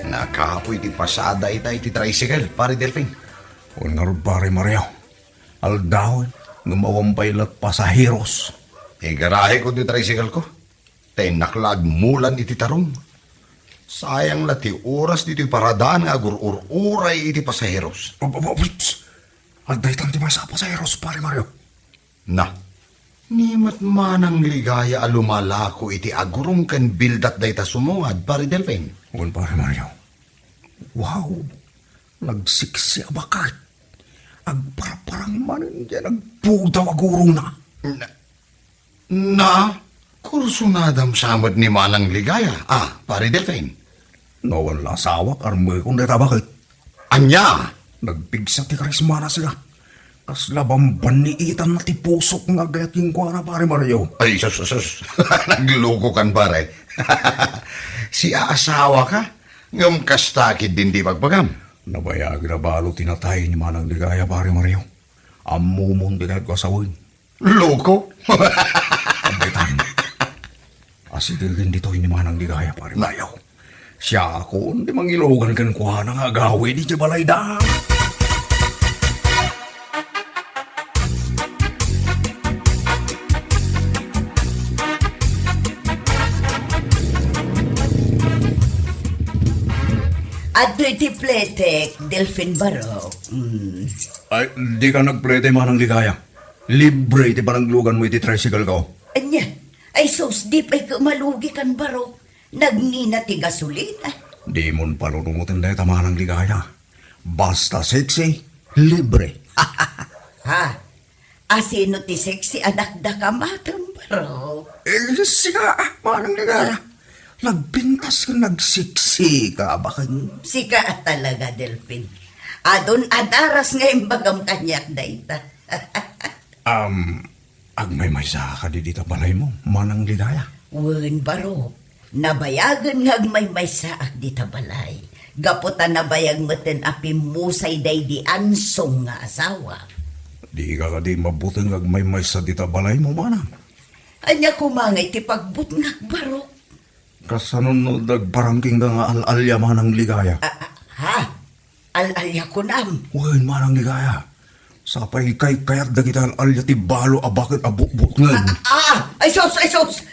nakapoy ti pasada itay ti tricycle, pare Delphine. Unar pare Mario. Aldawin, gumawampay lat pasaheros. Garahe ko ti tricycle ko. Tay naklag mulan iti tarong. Sayang la ti oras dito paradaan nga agur-uray iti pasaheros. Alday tan ti masa pasaheros pare Mario. Na, nimat manang ligaya alumalako iti agurong kan bildat day ta sumungad, pare Delphine. Un pare Mario. Wow, nagsiksi abakart. Agparparang manin dyan, nagpudaw agurong na. Na, kursunadam samad ni manang ligaya. Pare Delphine. Nawan la sawak armoy kung natabakit. Anya! Nagpigsa ti karismana sila. Kasla bambaniitan na ti pusok nga gayating ko na pare Mario. Ay, sus. Nagloko kan pare. Si aasawa ka? Ngam kastakid din di pagbagam. Nabayag na balo tinatay ni Manang Ligaya pare Mario. Amumon din at kasawin. Loko? Ambitan. Asigagin dito ni Manang Ligaya pare Mario. Siya ako, hindi mangilogan kan kuha ng agawi di balay da. Ado'y ti pletek, Delphine Barok. Ay, di ka nagplete Manang Ligaya. Libre ti pananglugan mo iti tricycle ko. Anya, ay sos, di pa'y kumalugi kan Barok. Nagnina ti gasolina. Di mon palulungutin na Manang Ligaya. Basta sexy, libre. Ha? Asino ti sexy anak da kamatang Barok? Siga, Manang Ligaya. Nagpintas ka, nagsiksi ka, bakan. Sika talaga, Delphine. Adon adaras ngayon bagam kanyak daita. Agmay sa ka di dita balay mo, Manang Ligaya. Wen Barok. Nabayagan nga may saak di tabalay. Gaputan nabayag maten api musay day di ansong nga asawa. Di ka di mabuting agmay sa dita balay mo, Manang. Anya kumangay ti pagbutngak Barok. Kasanon no dagparangking nga alalya Manang Ligaya. Ha? Alalya ko nam. Wen, Manang Ligaya. Sapay kay kayat dagita alalya ti balo abakit abukbuk ngan. Ay sos.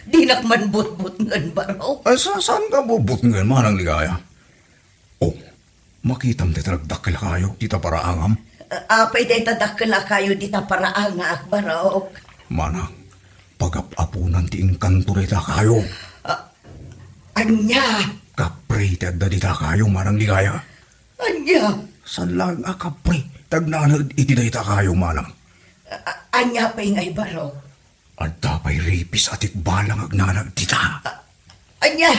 Di nakman but ngan Barok. Ay saan ka bubut ngan, Manang Ligaya? Oh, makitam ti talagdakila kayo, tita paraangam. Apay day tadakala kayo di ta paraanga Barok. Manang, pagapapunan ti engkanto rita kayo. Anya? Kapre, tagdadita kayo, Manang Ligaya. Anya? San lang kapre, tagnanad itidayta kayo, Manang. Anya pa'y ngay Barok. At tapay ripis atik balang agnanag tita. Anya?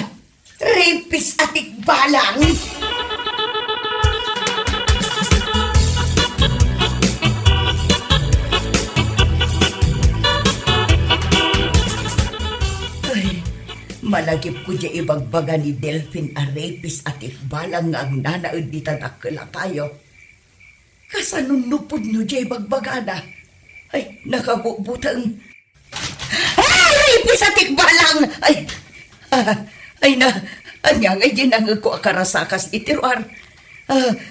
Rapis atik balang? Ay, malagip ko di ibagbaga ni Delphine a rapis atik balang nga ang nanaod di tanakala tayo. Kasanunupod nyo di ibagbaga na. Ay, nakabubutang. Ay, rapis atik balang! Ay na, anya ngay ginangag ko akarasakas itiruar.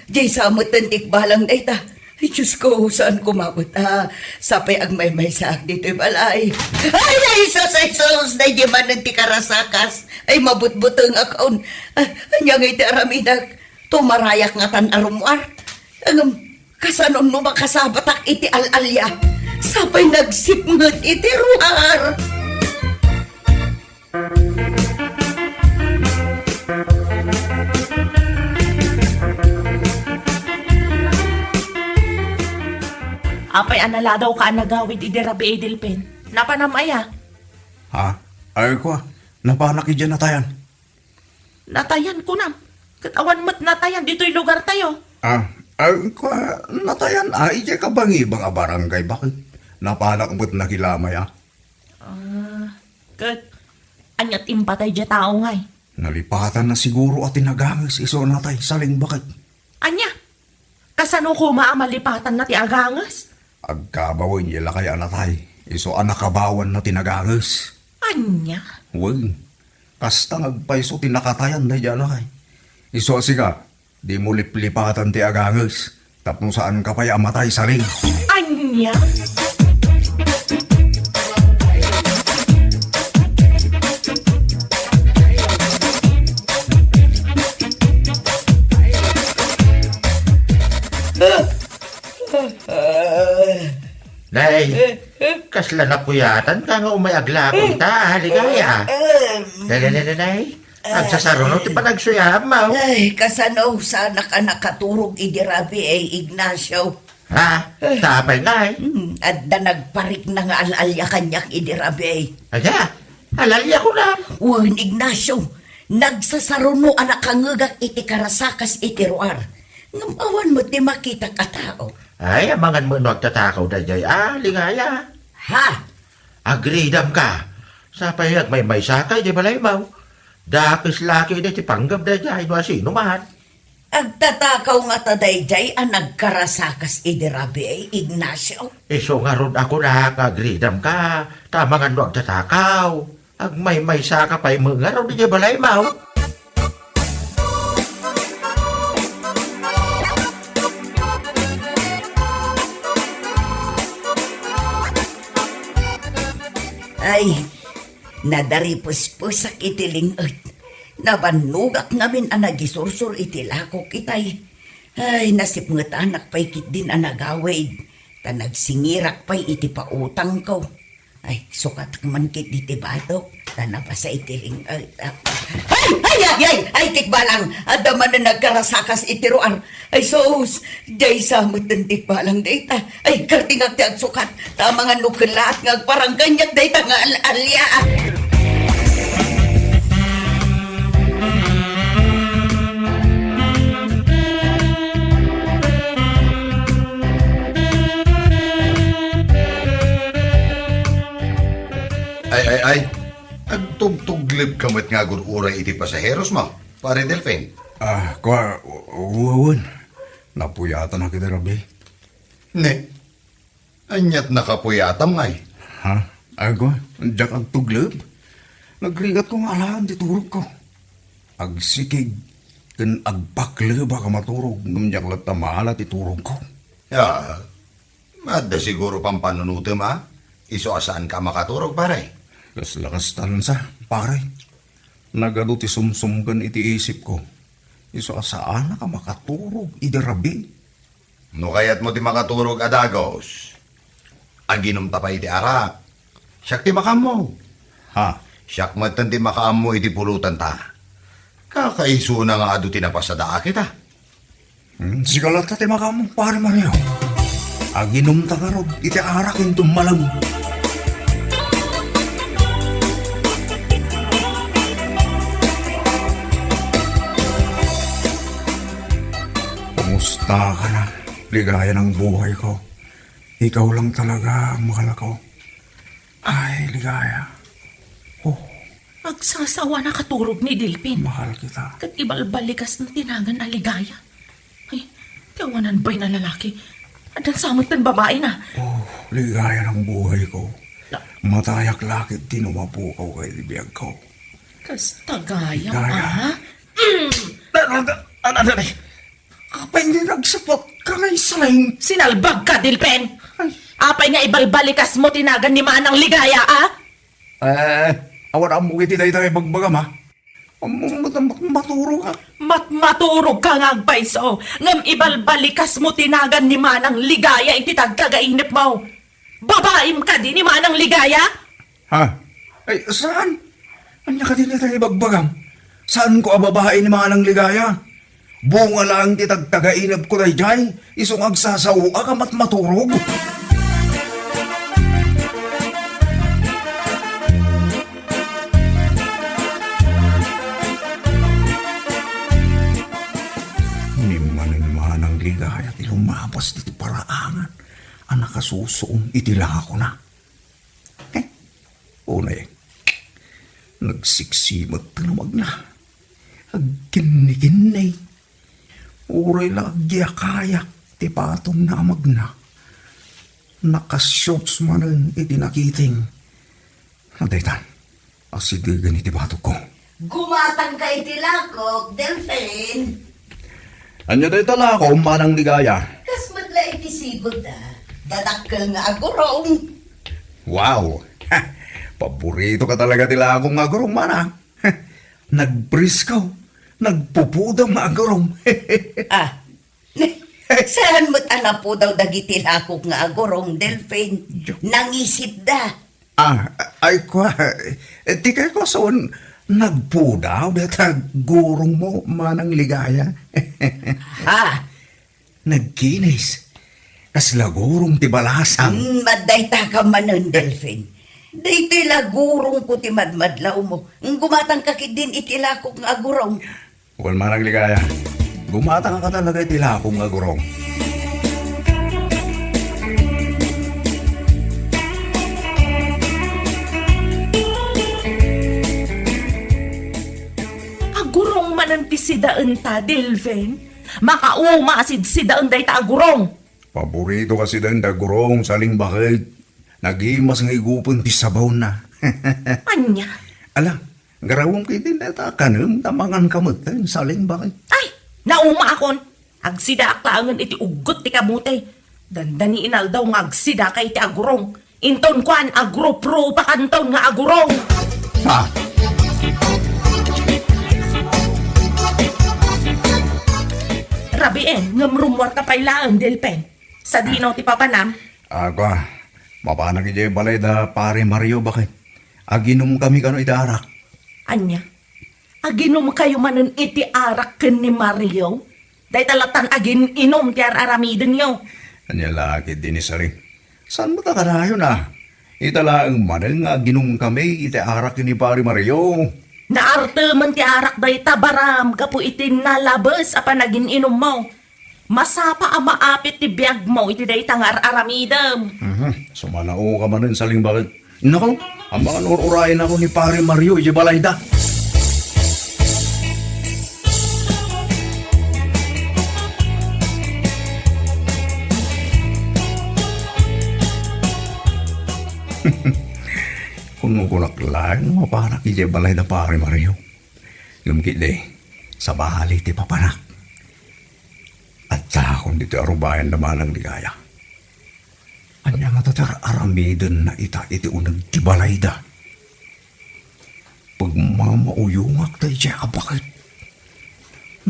Jay samot tantik balang na ita. Ay, Diyos ko, saan kumabot? Sapay ang may saak dito'y balay. Ay, sus, na di man nanti karasakas. Ay, mabutbutang akaon. Anya ngay ti aramidak. Tumarayak nga tan arumar. Kasanon no makasabatak iti alalya. Sapay nagsipngot iti ruar. Apay anala daw ka nagawid idirabi Dilpen. Napanamaya. Ha? Ay ko, napanak dyan natayan. Natayan ko na. Katawan mo't natayan dito'y lugar tayo. Ay ko, natayan. Ay, dyan ka bang ibang barangay? Bakit? Napanak mo't nakilamay Kat, anyat impatay dya tao ngay. Nalipatan na siguro at tinagangis iso natay. Saling bakit? Anya, kasano ko maamalipatan na ti agangas? Agkabawin nila kaya natay. Iso anakabawan na tinagangis. Anya, Uy, kasta ngagpaiso tinakatayan na dyan ay. Iso siga, di mo liplipatan ti agangis. Tapno saan ka pa'y amatay saling. anya. Nay, kasla na puyatan ka nga umayagla ko ita, haligaya. Nay, agsasarunod ti panagsuyam mo. Ay, kasano sana ka nakaturog idirabi Ignacio. Ha? Tapay ngay. At da nagparik na nga alalya kanyak idirabi. Aga, alalya ko na. Uwan, Ignacio, nagsasaruno anak kangagak iti karasakas iti ruar. Ngamawan mo ti makita ka tao. Ay, amangan mo nagtatakaw na jay, ligaya. Ha? Agridam ka. Sa payag may sakay, di balay mo. Dakis laki na ti panggap na jay, no sino man. Agtatakaw nga tadayjay ang nagkarasakas idirabi Ignacio. Iso nga ron ako na agridam ka. Tamangan mo agtatakaw. Ag may saka pa'y mga ron di balay mo. Ay, nadaripus-pusak itiling at nabanugak ngamin ang nagisursur itilakok itay. Ay, nasip ngat anak pa'y kit din ang nagawid. Ta nagsingirak pa'y iti pautang ko. Ay, sukat man kit iti batok. Ta napasa itiling at... Ay, tikbalang! Adaman na nagkarasakas itiruan. Ay, sos, jay samot ng tikbalang data. Ay, kartingak ti agsukat. Tamang nukilat nga parang ganyak data nga alya. Ay. Agtugtuglib kamat nga uray iti pasaheros mo. Pare Delfin. Uwan. Napuyatan na kita, Rabi. Ne. Anyat nakapuyatam ngay. Ha? Ako, diyak agtuglib. Nagrigat ko nga alam, titurog ko. Agsikig, kan agpaklib ka maturog. Namdiyak lang tamala, titurog ko. Ya, madda siguro pang panunutim ha. Iso asaan ka makaturog pare. Kas lakas tansa, pare. Nagano ti sumsumgan iti isip ko. Iso asaan na ka makaturog, idarabi. No kayat mo ti makaturog adagos. Aginom tapay iti arak. Siyak ti makam mo. Ha? Siyak matan ti makaam mo iti pulutan ta. Kakaiso na nga ado tinapasada kita. Sigalat na ti makamong pare Mario. Aginom ta karod, iti arak yung tumalang. Kumusta ka na? Ligaya ng buhay ko. Ikaw lang talaga ang mahal ko. Ay, ligaya. Agsasawa na katurog ni Dilpin. Mahal kita. Kat ibalbalikas ng tinagan aligaya. Ay, tiyawanan ba'y na lalaki? At ang samot ng babae na. Ligaya ng buhay ko. Matayak lakit tinumapukaw kay libiyag ko. Kas tagayang, Ligaya. Kapay hindi nagsapot ka ngay saling. Sinalbag ka, Dilpen! Apay nga ibalbalikas mo tinagan ni Manang Ligaya, Awan ang mukiti tayo tayo bagbagam, ha? Maturog, ha? Maturog ka nga agpaiso. Ngam ibalbalikas mo tinagan ni Manang Ligaya iti tagkagainip mo. Babaim ka di ni Manang Ligaya? Ha? Ay, saan? Anya ka din tayo bagbagam? Saan ko ababae ni Manang Ligaya? Bunga lang titagtagainap ko tayo dyan. Isong agsasawa ka maturog. kalpas dito paraangan. Ang nakasusoon, itila ko na. Unay, nagsiksimot tanumag na. Agkinnikinay. Uray lang agiyakayak, ti patong na amag na. Nakashorts manan itinakiting. Nadaytan, asigigan iti batok ko. Gumatang ka itilakok, Delphine. Anya day tala ko, manang ligaya. Kas madla itisibod dadakkel nga agurong. Wow! Ha, paborito ka talaga tila akong agurong mana. Ha, nagbriskaw, nagpupudang agurong. Ah, saan mo't anak po daw dagitilakok nga agurong, Delphine? Nangisip da. Ay kwa, di kay ko soon, nagpudaw, deta gurong mo, manang ligaya. Ha? Nagkinis. Kasla gurong ti balasang. Madayta ka manon, Delphine. Daytoy lagurong ko ti madmadlaw mo. Gumatang kakit din itilakok nga agurong. Huwag manang ligaya. Gumatang ka talaga itila akong agurong. Agurong mananti si daan ta, Delphine. Makaumasid si daan day ta agurong. Paborito kasi din dagurong saling bakit. Nagimas ng igupon ti sabaw na. Anya? Alam, garawang kitin na takanam tamangan kamutan saling bakit. Ay, nauma akon. Agsida aklangan iti ugot ti kamuti. Dandani inal daw nga agsida kay ti agurong. Inton kuan agro pro pakanton nga agurong. Ha? Rabien, ngamrumwar ka pailaan, Delpen. Sa dinaw ti papanam, Agwa, mapanag iti balay da pare Mario bakit? Aginom kami kano idarak. anya. Aginom kayo manon iti arak ken ni Mario. Day talatan agin inom ti aramiden yo. Anya laki din isaring. Saan mo ta kanayon ah? Itala ang manang nga ginom kami iti arak ni pare Mario. Naarte man ti arak day tabaram kapu iti nalabes apan agin inom mo. Masapa ang maapit ti biyag mo iti day tangar aramidem. Sumanao ka man rin saling bakit. Nako, ang mga nururayan ako ni pare Mario iti balay da. Kung kunak lang, mapanak iti balay da pare Mario. Lumkit de, sa bahali ti papanak. At sakon dito arubayan naman ang ligaya. Anya nga tatar aramidon na ita iti unag ti balay da. Pag mamauyungak tayo siya kabakit.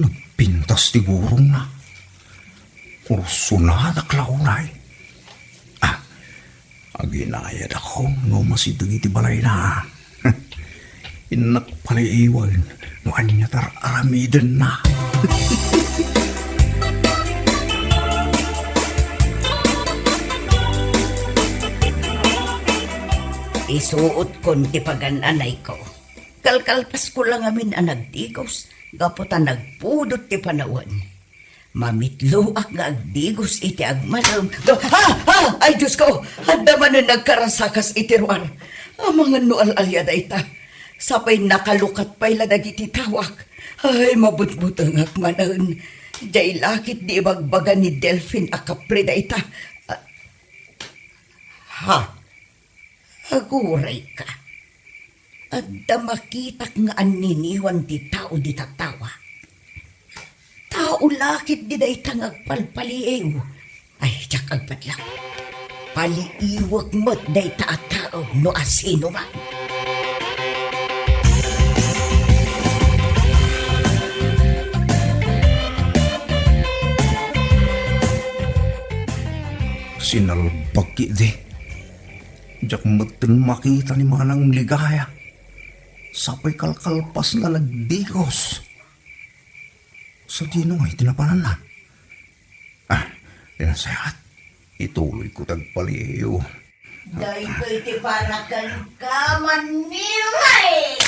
Nagpintas ti gurong na. Kursunada klaunay. Aginayad ako no masidang iti balay na. Inak paliiwan no anya tar aramidon na. Isuot kon ti pagananay ko. Kalkalpas ko lang amin ang nagdigos. Gaputan nagpudot ti panawan. Mamitluak nga agdigos iti agmalam. Ay Diyos ko! Handa man na nagkarasakas iti ruar. Ang mga nual-alya da ita. Sapay nakalukat pa'y ladag iti tawak. Ay mabutbutang akmanan. Diyay lakit di ibagbaga ni Delphine akapre da ita. Aguray ka. At da makitak nga aniniwan ti tao di tatawa. Tao lakit di da itang agpalpaliew. Ay, tsak agpatlang. Paliiwag mo't da ita at tao no asino man. Sinalbag di. Diyak matin makita ni manang ligaya. Sapay kalkalpas na nagdigos. Sa dino ay tinapanan na. Dinasayat. Ituloy ko tagpaliyo. Dahil ko iti parakan ka manilay.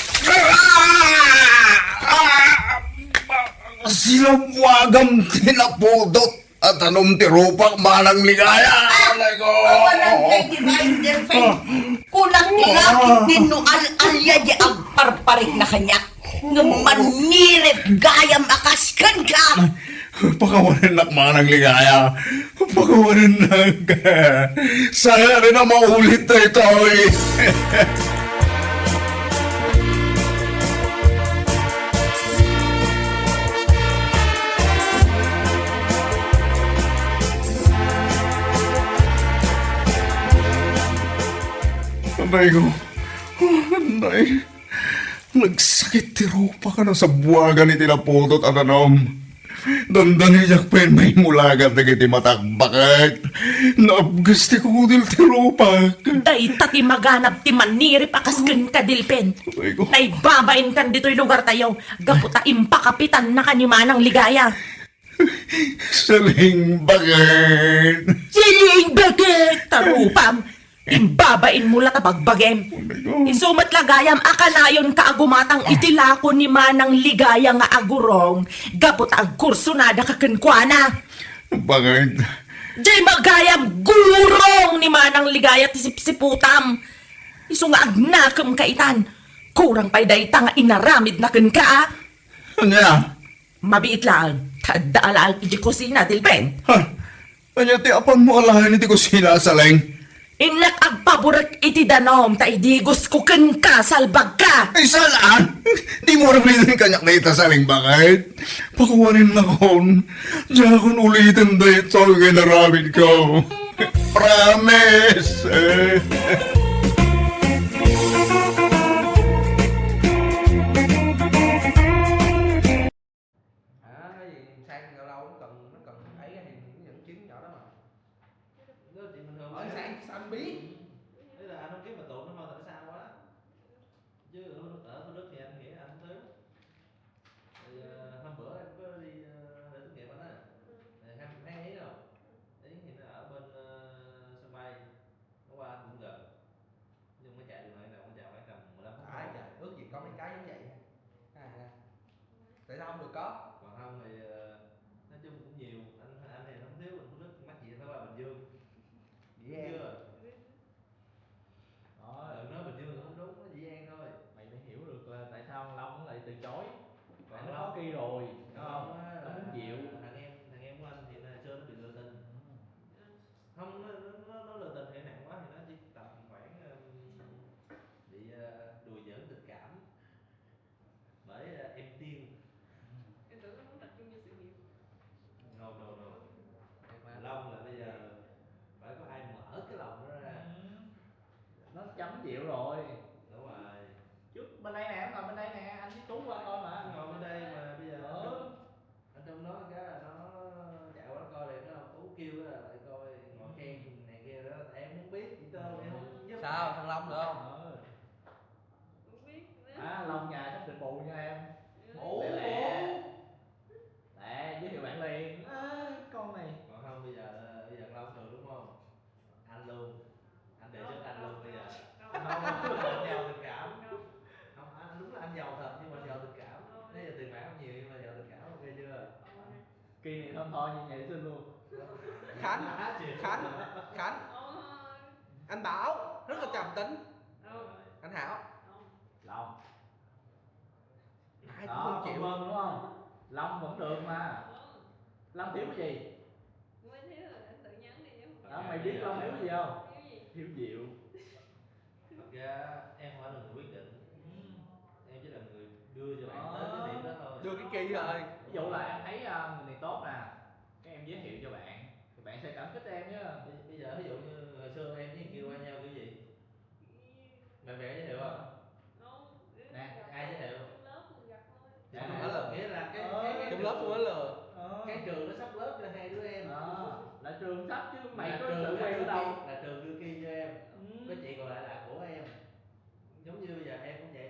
Sinabwagam tinapudot. At anong tirupak manang ligaya? Alay ko! Awalan kay di Binder Fen. Kulang tilakit din no al-alya di ang parparig na kanya. Nga manirip gayam akaskan ka. Pakawanan na manang ligaya. Pakawanan na ka. Sana rin na maulit na ito eh. Anay ko. Anay. Nagsakit tiro pa ka na sa buwagan ni tinaputot at anom. Dandan niyak pen may mulagat na kiti matakbakit. Naabgasti ko dil tiro pa. Dayta ti maganap ti manirip akasken ka dilpen. Anay ko. Naibabain kan dito'y lugar tayo. Gaputa impakapitan na kanimanang ligaya. Saling bakit. Siling bagay! Tarupam! Imbabain mo la tabagbagem. Isumat lagayam akanayon kaagumatang itilako ni manang ligaya nga agurong. Gapot ang kurso na kakenkwana. Bakit? Jay magayam gurong ni manang ligaya ti sipsiputam. Isu nga agnakam kaitan. Kurang pa'y dayta nga inaramid na ken ka. Anya? Mabiit lang. Taddaalaal ti kusina dilpen. Ha? Anya ti apan mo alahan iti ko sinasaling? Inak agpaborak iti danom ta idigos ko ken ka salbag ka. Ay salaan! Di mo rin kanyak na itasaling bakit? Pakuwanin na kon. Diyan akong ulitin dito kay naramid ko. Promise! Cái gì sang lâu lâu nó cần ấy thì những chuyến nhỏ đó mà đó thì bình thường ở sang sao anh biết thế là anh không kiếm mà tụi nó thôi tại sao quá chứ ở Thủ Đức thì anh nghĩ là anh không thiếu thì hôm bữa em có đi để tốt nghiệp anh á thì hay ý đâu ý thì nó ở bên sân bay nó qua anh cũng gần nhưng mà chạy đường này nào cũng chạy khoảng tầm 15 phút ai trời ước gì có mấy cái giống vậy tại sao không được có còn không thì nói chung cũng nhiều anh thì không thiếu mình Thủ Đức mắc gì phải qua Bình Dương Dĩ An chưa đó nói Bình Dương không đúng nó Dĩ An thôi mày phải hiểu được là tại sao Long lại từ chối bạn nó có kỳ rồi đúng không nó muốn chịu thằng em của anh thì xưa nó bị lừa tình không nó lừa tình thì nặng quá thì nó chỉ tầm khoảng bị đùa giỡn tình cảm bởi em Tiên. Em tưởng nó muốn tập trung vô sự nghiệp. No. Long là bây giờ phải có ai mở cái lòng đó ra. Nó chấm chịu rồi. Đúng rồi. Trước bên đây nè, em ngồi bên đây nè, anh với Tú qua coi mà. Anh ngồi bên đây mà bây giờ anh trong đó cái là nó chạy qua nó coi liền nó không Tú kêu là lại coi ngồi khen này kia đó tại em muốn biết chị Tơ em không giúp. Sao thằng Long được không? Không biết. Long nhà sắp định bù nha em. Ủa. Lẹ, giới thiệu bạn liền. Con này. Còn không bây giờ Long thường đúng không? Anh luôn. Anh đề xuất anh luôn bây giờ. Không, anh giàu tình cảm. Không, anh đúng là anh giàu thật nhưng mà giàu tình cảm. Bây giờ tiền bạc không nhiều nhưng mà giàu tình cảm ok chưa? Kỳ này thơm tho như nhảy sinh luôn. Khánh anh Bảo rất là trầm tính. Anh Hảo Long. ai cũng không chịu. Vâng đúng không? Long vẫn được mà. Long thiếu cái gì? Mới thiếu rồi anh tự nhắn đi chứ không Đó, mày biết Long thiếu gì không? thiếu gì. Thiếu diệu. Thật ra em không phải là người quyết định. Em chỉ là người đưa cho bạn tới cái điểm đó thôi. Đưa cái kỳ rồi. Ví dụ là em thấy người này tốt nè, cái em giới thiệu cho bạn thì bạn sẽ cảm kích em chứ. Bây giờ ví dụ như hồi xưa em với kia qua nhau kiểu gì? Bạn bè giới thiệu không? Nè, ai giới thiệu? Trong lớp mình gặp thôi. Dạ, Đó là nghĩa là cái trong lớp không có lừa. cái trường nó sắp lớp cho hai đứa em. Là trường sắp chứ mày Là có trường sự quen ở đâu. là trường đưa kia cho em. Cái chị còn lại là của em. Giống như bây giờ em cũng vậy,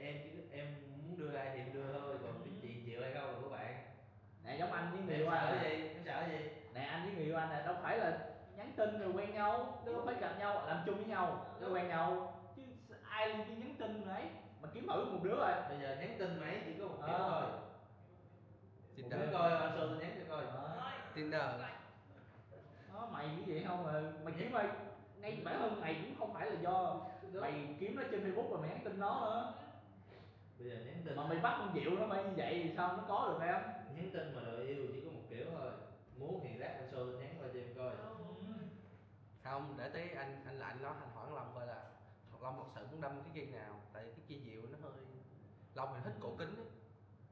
em muốn đưa ai thì em đưa thôi, còn cái chị chịu hay không là của bạn. Nè giống anh với người Em yêu sợ anh cái gì? Em sợ cái gì? Nè anh với người yêu anh này đâu phải là nhắn tin rồi quen nhau, đâu phải gặp nhau làm chung với nhau rồi quen nhau chứ ai đi nhắn tin rồi ấy mà kiếm thử một đứa rồi. Bây giờ nhắn tin mày chỉ có một kiểu thôi. Một Tinder. đứa coi anh Sơn nhắn cho coi. Tinder. Nó mày như vậy không mà mày kiếm mày ngay bản thân mày cũng không phải là do mày kiếm nó trên Facebook rồi mày nhắn tin nó nữa. Bây giờ nhắn tin Mà mày bắt con Diệu nó phải như vậy thì sao nó có được em? nhắn tin mà đời yêu chỉ có một kiểu thôi, muốn thì lát anh show tin nhắn qua cho em coi. Không, để tí anh lại nói anh hỏi anh Long coi là Long thật sự muốn đâm cái kia nào, tại cái kia Diệu nó hơi Long thì thích cổ kính ấy.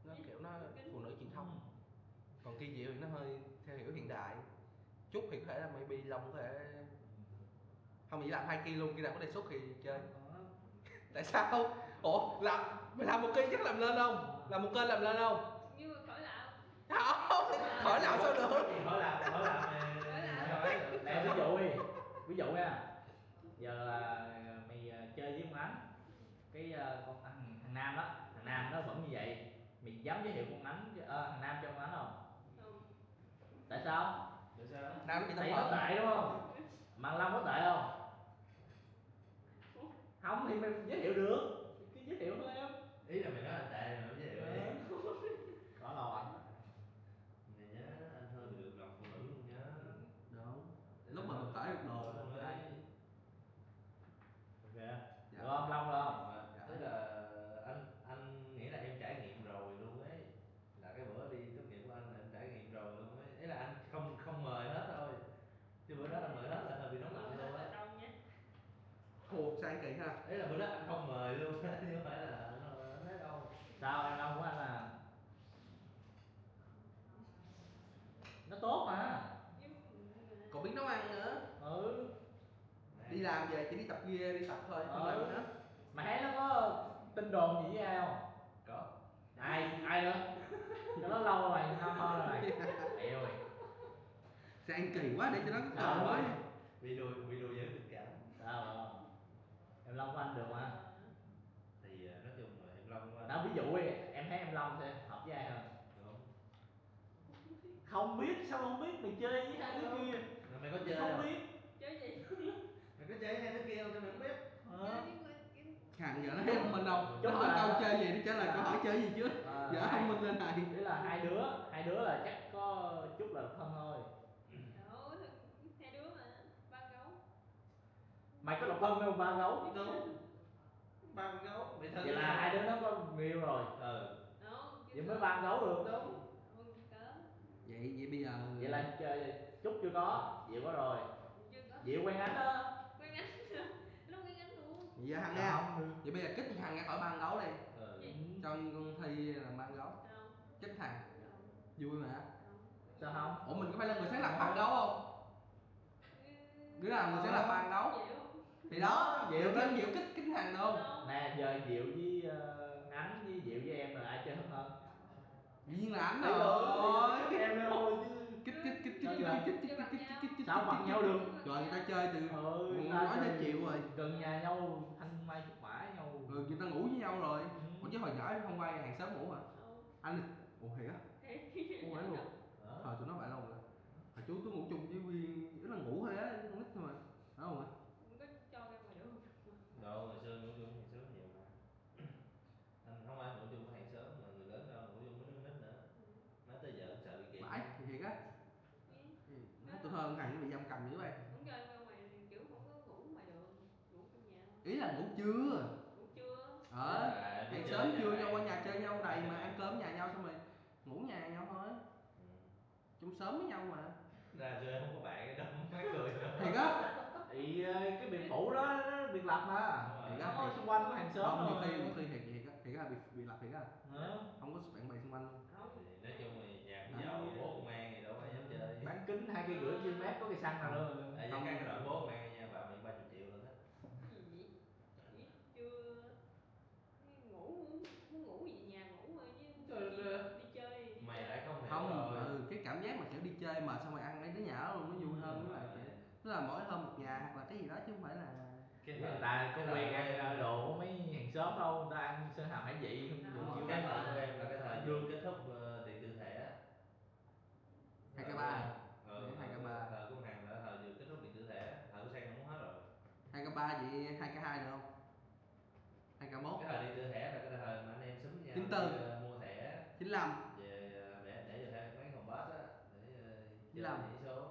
Nó kiểu nó phụ nữ truyền thống, còn kia Diệu thì nó hơi theo hiểu hiện đại chút, thì có thể là maybe Long có thể không chỉ làm 2 kia luôn, khi nào có đề xuất thì chơi. Tại sao? Ủa mày làm một kênh chắc làm lên không? Làm một kênh làm lên không? Nhưng mà khỏi làm. Không, khỏi làm sao được. Hỏi làm Nè ví dụ nha, giờ là mày chơi với con Ánh, cái con thằng Nam đó, thằng Nam nó vẫn như vậy, mày dám giới thiệu con Ánh thằng Nam cho con Ánh không? Không. Tại sao? Để sao? Nào nó bị Tại tập nó tệ đúng không? Mà Long có tệ không? Không thì mày giới thiệu được, cứ giới thiệu thôi em. Ý là mày nói anh tệ mà mới vậy đi. Có đâu anh. Này nhá, anh hơi bị được lòng phụ nữ luôn nhá. Đúng. Lúc mà mình tải được đồ Đúng đây. Ok. Dạ. Được không? Long được không? Tức là anh nghĩ là em trải nghiệm rồi luôn ấy, là cái bữa đi tốt nghiệp của anh là em trải nghiệm rồi luôn ấy. Ý là anh không mời hết thôi, chứ bữa đó anh mời hết là hơi bị nóng lạnh luôn á. Đông nha. Ồ, sang kỳ ha. Ý là bữa đó anh không mời luôn á, chứ không phải là nó nói đâu. Sao em Long của anh là nó tốt mà. Còn biết nấu ăn nữa. Ừ. Đi làm về chỉ đi tập gym, đi tập thôi, không làm gì hết. Mà thấy nó có tin đồn gì với ai không? Có. Ai nữa? Cho nó lâu rồi, năm hơn rồi. Eo ơi. Sang kỳ quá để cho nó có Sao cơ mới. Bị đùa với tình cảm. Sao rồi? Em Long của anh được mà. Thì nói chung là em Long của anh. Đó ví dụ đi, em thấy em Long sẽ hợp với ai hơn? Đúng. Không biết, sao không biết? Mày chơi với hai đứa kia. Mà mày có chơi Không không? biết. Chơi gì? Mày có chơi với hai đứa kia không cho mày không biết? Hàng giờ nó thấy thông minh không? Chốt Nó hỏi là- câu chơi gì, nó trả lời câu hỏi chơi gì trước. Giờ thông minh lên này. Ý là hai đứa là chắc có chút là thân thôi. Đâu, hai đứa mà ba gấu. Mày có độc thân đâu ba gấu? Đúng. Ba con gấu. Mày thân Vậy là hai đứa nó có người yêu rồi. Ừ. Đâu, Vậy mới ba gấu được. Đúng. Không có. Vậy bây giờ Vậy là chơi chút chưa có, Diệu có rồi. Chưa có. Diệu quen Ánh đó. Quen anh. Lúc quen anh luôn. vậy giờ Hằng nha. Vậy bây giờ kích thằng ra khỏi ban gấu đi. Ừ. Cho con Thi làm ban gấu. Đâu. Kích thằng. Đâu. Vui mà. Đâu. Sao không? Ủa mình có phải là người sáng lập ban gấu không? Đứa nào là người sáng lập ban gấu? Diệu. Thì đó, Diệu Diệu đó. kêu Diệu kích kích thằng được không? Đâu. Nè giờ Diệu với Ánh với Diệu với em là ai chơi hết hơn? Dĩ nhiên là ảnh Thấy rồi. rồi. Em thôi chứ. Kích Sao bằng nhau được? Rồi người ta chơi từ nói tới chịu rồi. Gần nhà nhau thanh mai trúc mã nhau. Rồi người ta ngủ với nhau rồi. Ủa chứ hồi nhỏ hôm qua hàng xóm ngủ hả? Đâu. Anh ủa thiệt á? Không phải luôn. Đó. Thời tụi nó vậy luôn rồi. Hồi chú tôi ngủ chung với Viên, rất là ngủ thôi á, con nít thôi mà. Phải không ạ? Không có cho ra ngoài được. Đâu, hồi xưa ngủ chung hàng xóm nhiều mà. Anh không ai ngủ chung với hàng xóm mà người lớn đâu ngủ chung với đứa nít nữa. Nói tới giờ anh sợ bị kiện. Phải, thiệt á. Nói tôi hơn thằng nó bị giam cầm dữ vậy. Không cho em ra ngoài kiểu không có ngủ ngoài đường, ngủ trong nhà thôi. Ý là ngủ trưa. Ngủ trưa. Hàng xóm trưa nhau qua nhà chơi nhau đầy mà ăn cơm nhà nhau xong rồi ngủ nhà nhau thôi. Chung sớm với nhau mà. Ra chơi không có bạn cái đó mấy cười nữa. Thiệt á. Thì cái biệt phủ đó nó biệt lập mà. Thiệt Nó á. có xung quanh có hàng xóm Không, rồi. nhiều khi thiệt á, bị lập thiệt á. Không có bạn bè xung quanh luôn. Thì nói chung thì nhà cũng giàu, bố công an thì đâu có dám chơi. Bán kính 2,5 km có cây xăng nào đâu. Tại vì cái đoạn bố công an nha, bà bị 30 triệu luôn á. Cái gì vậy? Chưa ngủ muốn ngủ gì nhà ngủ rồi chứ đi chơi đi Mày chơi. lại không hiểu Không, rồi. cái cảm giác mà kiểu đi chơi mà xong rồi ăn mấy đứa nhỏ luôn nó vui hơn, với lại kiểu tức là mỗi hôm một nhà hoặc là cái gì đó chứ không phải là Cái Người ta có quen ăn đồ của mấy hàng xóm đâu, người ta ăn sơn hào hải vị không được chịu cái ăn. thời của em là cái thời vừa kết thúc tiền tư thể. 2K3. Ừ, 2K3. thời của hàng là thời vừa kết thúc tiền tư thể, thời của sang không hết rồi. 2K3 vậy 2K2 được không? 2K1. Cái thời đi tư thẻ là cái thời mà anh em xúm nhau 94. đi, mua thẻ 95. về để cho thêm mấy phòng bus á để chơi 95. nhảy số.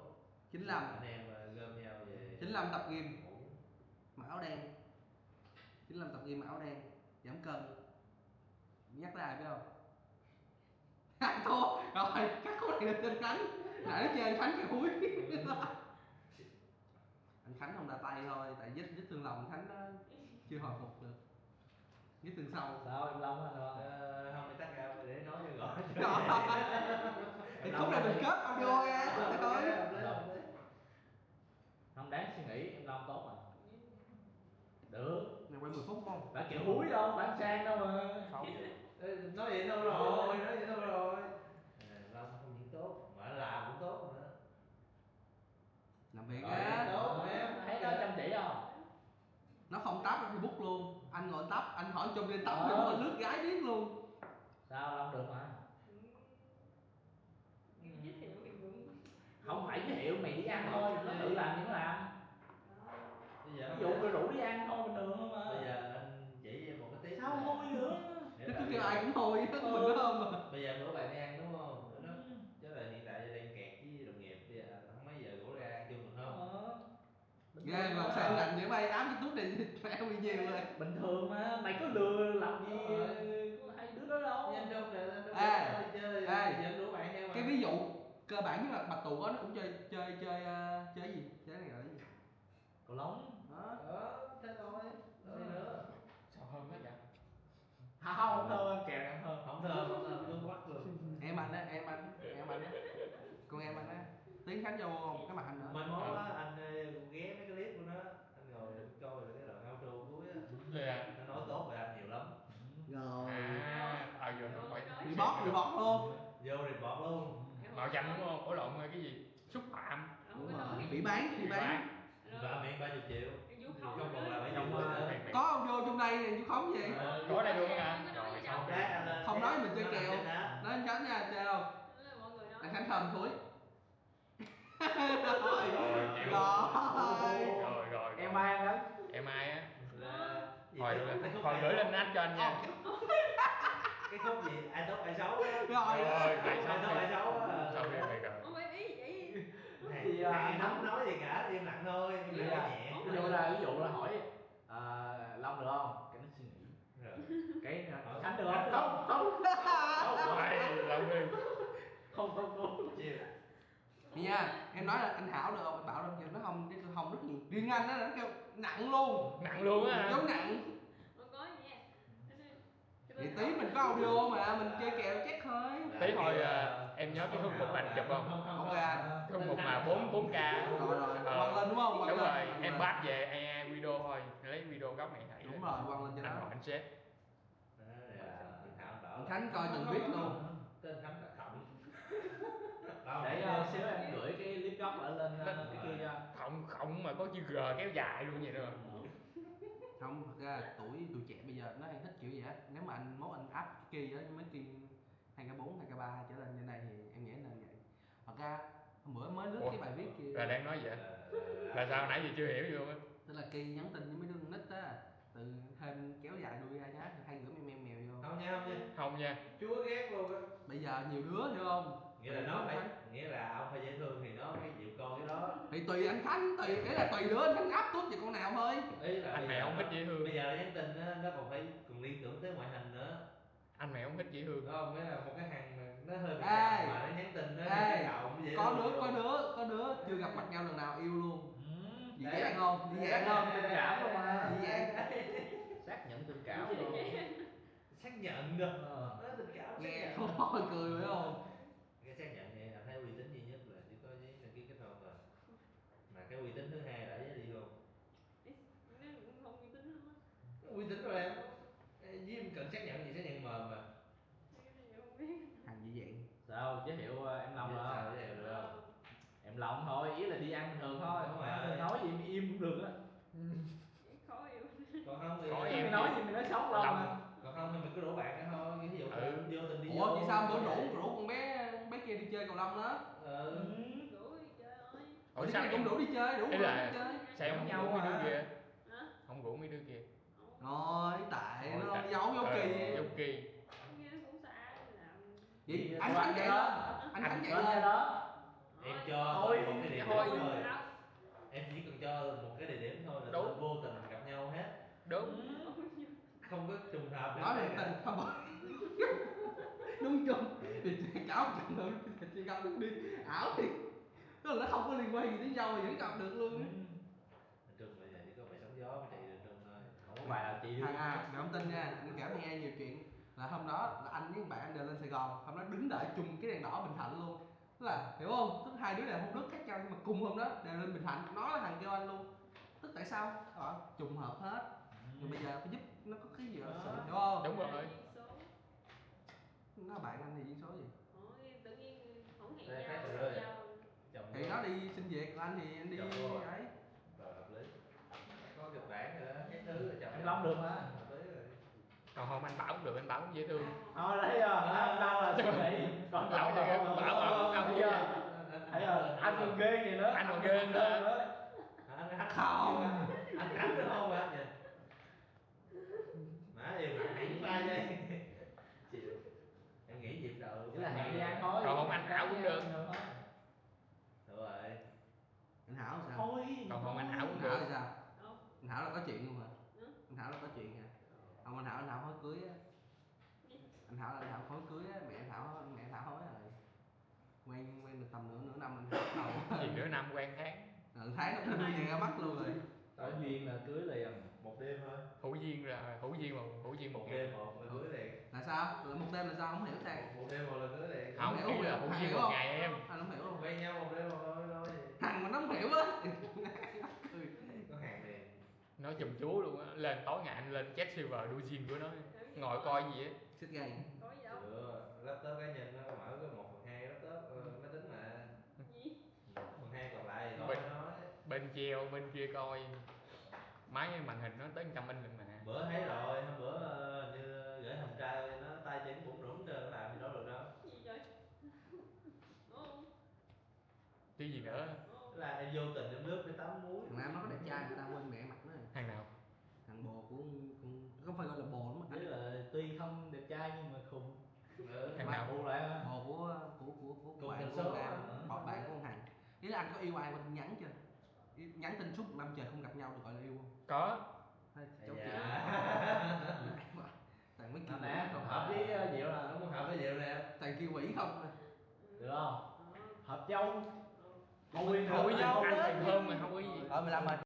95 anh em gom nhau về 95 tập gym ngủ. mặc áo đen, 95 tập gym mặc áo đen giảm cân. Nhắc tới ai biết không? Anh thua rồi, cắt khúc này lên trên Khánh. Nãy nó chơi anh Khánh cái húi. Anh Khánh không ra tay thôi, tại vết thương lòng anh Khánh nó chưa hồi phục được. Vết thương sâu. Sao em Long á được Không phải tắt ra để nói cho rõ. Thì khúc này mình kết audio ra thôi. không đáng suy nghĩ, em Long tốt mà. Được, Này quay 10 phút không? phải kiểu húi đâu, phải sang đâu mà. Nói vậy đâu rồi, nói vậy đâu rồi. Long không những tốt mà làm cũng tốt nữa. Làm việc Rồi, á. tốt em. Thấy nó chăm chỉ không? Nó không tắp ở Facebook luôn. Anh ngồi tắp, anh hỏi chung lên tắp, Ờ. nó nước gái biết luôn. Sao Long được mà? giới thiệu thì cũng Không phải giới thiệu, mày đi ăn thôi, nó tự làm thì nó làm. Bây giờ Ví dụ mày rủ đi ăn thôi bình thường thôi mà. bây giờ anh chỉ cho em một cái tip. Sao hôi nữa? Nếu Nó là cứ bây kêu giờ- ai cũng thôi, mình nó không mà. Bây giờ bữa bạn đi ăn đúng không? Nó chứ là hiện tại đang kẹt với đồng nghiệp, bây giờ không mấy giờ rủ ra ăn chung được không? Ghê, mà sao anh lạnh vậy bay ám cái tút này phải bị nhiều rồi. Bình thường mà, mày cứ lừa làm gì có hai đứa đó đâu. Nhân chung là nó Ê, đi chơi, ê. dẫn rủ bạn theo mà. Cái ví dụ cơ bản nhất là Bạch Tuộc á, nó cũng chơi cái gì? Chơi này gọi là gì? Cầu lóng. Đó. Thế thôi. Rồi gì nữa. Sao hơn hết vậy? Không thơm, kèo em hơn. Không thơm, tôi bắt luôn. Em anh á, em anh á. Con em anh á. Tiến Khánh vô một cái mặt anh nữa. Mai mốt á, anh ghé mấy cái clip của nó, anh ngồi coi rồi cái đoạn outro cuối á. Nó nói tốt về anh nhiều lắm. Rồi. Giờ nó phải Bị bóp luôn. Vô report luôn. màu xanh đúng không? Ủa lộn cái gì? Xúc phạm. Đúng rồi. Bị bán. Và miệng 30 triệu. Vũ Khống Không còn là mấy Trong, triệu nữa. Có audio trong đây nè, chú Khống gì? Có đây luôn hả? Rồi Xong xong. Lát anh lên. Không nói mình chơi Nó kèo. làm trên đó. Nói anh Khánh nha, chơi không? mọi người nói Anh Khánh thầm thúi. Rồi. Em ai đó? Em ai á? Là gì Hồi cái khúc hồi này gửi tốt. lên nách cho anh nha. Cái khúc gì ai tốt ai xấu á. Rồi. Rồi, Ai tốt ai xấu á. Xong rồi mày rồi. không em ý gì vậy. Thì, Này không nói gì cả, im lặng thôi, im lặng nhẹ. Ví dụ là hỏi Long được không? Cái nó suy nghĩ. Rồi. Cái Khánh được không? Không. Mày làm đi. Không. Chiều. Nha, em nói là anh Hảo được không? Anh Bảo đâu, nó không, cái không rất nhiều. Riêng anh á, nó kêu nặng luôn. Nặng luôn á. Dấu nặng. Không có nha. Thì tí mình có audio mà, mình chơi kèo chết thôi. Tí hồi em nhớ cái hương mục anh chụp không? Ok anh. Hương mục mà 4K. Rồi, quăng lên đúng không? Quăng Đúng lên. rồi, em bắt về AI video thôi, lấy video gốc này thầy. Đúng rồi, quăng lên cho Anh nó. hỏi anh xếp. Anh Khánh coi từng viết luôn. Tên Khánh là Khổng. Để xíu em gửi cái clip gốc ở lên cái kia cho. Không mà có chữ G kéo dài luôn vậy nữa. Không, thật ra tuổi trẻ bây giờ nó hay thích kiểu vậy á. Nếu mà anh mốt anh áp cái kỳ đó, mấy kỳ 2K4, 2K3 trở lên trên đây thì em nghĩ nên vậy. Thật ra hôm bữa mới lướt cái bài viết kia. Là đang nói vậy? Là sao nãy giờ chưa hiểu gì luôn á? Tức là Kỳ nhắn tin với mấy đứa con nít á, từ thêm kéo dài đuôi ra nhá, hay gửi mèo vô. Không nha, không nha. Không nha. Chúa ghét luôn á. Bây giờ nhiều đứa hiểu không? Nghĩa là nó phải, nghĩa là ông phải dễ thương thì nó phải chịu coi cái đó. Thì tùy anh Khánh, tùy cái là tùy đứa anh Khánh áp tút về con nào thôi. Ý là Anh mẹ không thích dễ thương. Bây giờ nhắn tin á, nó còn phải còn liên tưởng tới ngoại hình nữa. Anh mẹ không thích dễ thương. Đúng không? Nghĩa là một cái hàng mà nó hơi bị Ê, mà nó nhắn tin nó ê, động dễ có thương đứa, luôn. có đứa chưa gặp mặt nhau lần nào yêu luôn. Dị Đấy. dạng không? Dị dạng không? Tình cảm luôn mà. Dị dạng. Xác nhận tình cảm luôn. Xác nhận được. Nó tình cảm xác Nghe nhận. thôi cười phải không? Cái xác nhận này anh thấy uy tín duy nhất là chỉ có giấy đăng ký kết hôn rồi. Mà cái uy tín thứ hai là giấy ly hôn. Nó cũng không uy tín lắm á. Uy tín rồi em. Với em cần xác nhận gì, xác nhận mờ mà. Không biết. Hàng dị dạng. Sao giới thiệu em Long Sao rồi? vậy được không? Em Long thôi, ý là đi ăn bình thường thôi. Đúng rồi. Nói gì mà im cũng được á. Khó yêu. Còn không thì Khỏi Mày em nói gì mày nói xấu Long mà. còn không thì mình cứ rủ bạn đó thôi. Ví dụ vô tình đi vô. Ủa vậy sao bữa rủ con bé kia đi chơi cầu lông đó? Rủ đi chơi thôi. Ủa Đi sao kia em cũng rủ đi chơi, rủ ý đi là chơi. sao em không Nhau rủ mấy mà. đứa kia? Hả? Không rủ mấy đứa kia. Rồi, tại Ôi, nó tại- giấu dấu kỳ. Dấu kỳ. Nghe cũng xa làm. Vậy anh Khánh chạy lên. Anh Khánh chạy lên lên. đó. Em cho Thôi, một cái địa điểm thôi. thôi. Em chỉ cần cho một cái địa điểm thôi là Đúng. tụi vô tình gặp nhau hết. Đúng. Không có trùng hợp. nói về tình không có đúng chung thì cháu chồng luôn thì gặp được đi ảo thì tức là nó không có liên quan gì đến nhau mà vẫn gặp được luôn á. Trùng là vậy, chỉ có phải sóng gió mới chạy được Trùng thôi. Không có bài nào chị Thằng à, mày không tin nha, anh kể mày nghe nhiều chuyện. Là hôm đó là anh với bạn anh đều lên Sài Gòn, hôm đó đứng đợi chung cái đèn đỏ Bình Thạnh luôn. Tức là hiểu không, tức hai đứa đều không nước khác nhau nhưng mà cùng hôm đó đều lên Bình Thạnh, nó là thằng kêu anh luôn. Tức tại sao trùng hợp hết, nhưng bây giờ phải giúp nó có cái gì đó sự, hiểu không? Đúng rồi. Nó bạn anh thì duyên số gì? Tự nhiên không hẹn Đây, nhau, khác hẹn rồi. nhau. Chồng Thì nó đi xin việc, còn anh thì anh đi Chồng cô à? ấy. Rồi hợp lý. Có kịch bản rồi đó, cái thứ rồi chồng. Anh Long được mà. Hợp lý rồi. Còn không anh Bảo cũng được, anh Bảo cũng dễ thương. Đấy rồi, anh đâu là suy nghĩ. Còn Bảo Long thì là Bảo ông chưa. Thấy rồi, anh còn ghê gì nữa. Anh còn ghê hơn nữa. Anh Không. anh thắng được không anh vậy? Má em hãy ba giây. Chịu. Em nghĩ dịp đầu. Chỉ là hẹn gian thôi. Còn không anh Hảo cũng được. Đúng rồi. Anh Hảo sao? Thôi. Còn không anh Hảo cũng Anh Hảo được. thì sao? Anh Hảo là có chuyện luôn hả? Anh Hảo là có chuyện hả? Không, anh Hảo hối cưới á. Anh Hảo hối cưới á, mẹ anh Thảo hối rồi. Quen được tầm nửa năm anh bắt đầu. Gì nửa năm quen tháng. Tháng nó đưa về ra mắt luôn rồi. Có duyên là cưới liền. Một đêm thôi. Hữu duyên một Một ngày. đêm một là cưới liền. Là sao? Là một đêm là sao? Không hiểu sao. Một đêm một là cưới liền. Không, hiểu ý là không? hữu Anh duyên hiểu một không? ngày em. Anh không hiểu không? Quen nhau một đêm một thôi. Thằng mà nó không hiểu á. Có hàng liền. Nói chùm chú luôn á, lên tối ngày anh lên chat server đua zin của nó. Ngồi coi gì á. Xích gay. Có gì đâu. Laptop cá nhân nó mở có 1/2 laptop máy tính mà. Gì? 1/2 còn lại thì Bên- nói. Bên treo, bên kia coi. Máy màn hình nó tới 100 inch lần mà. Bữa thấy rồi, hôm bữa như gửi thằng trai nó tay chân bụng rủng trơn, nó làm gì đâu được đâu. Gì vậy? Chứ gì nữa. Tức là em vô tình em lướt cái tấm muối. Thằng Nam nó có đẹp trai người ta quên mẹ mặt nó rồi. Thằng nào? Thằng bồ của không phải gọi là bồ lắm. Ý là tuy không đẹp trai nhưng mà khùng. Thằng nào? Khùng lại á. Bồ của Cùng bạn tình của số con Nam, á. bạn của con Hằng. Ý là anh có yêu ai qua tin nhắn chưa? Nhắn tin suốt 1 năm trời không gặp nhau được gọi là yêu không? Có. Thôi, Ây cháu da. chuyện. Toàn mấy kia Nè, không hợp với Diệu là Không có hợp với Diệu nè. toàn kia quỷ không à. được không? Hợp châu. Thôi, anh còn hơn mà không có gì. 15 rồi.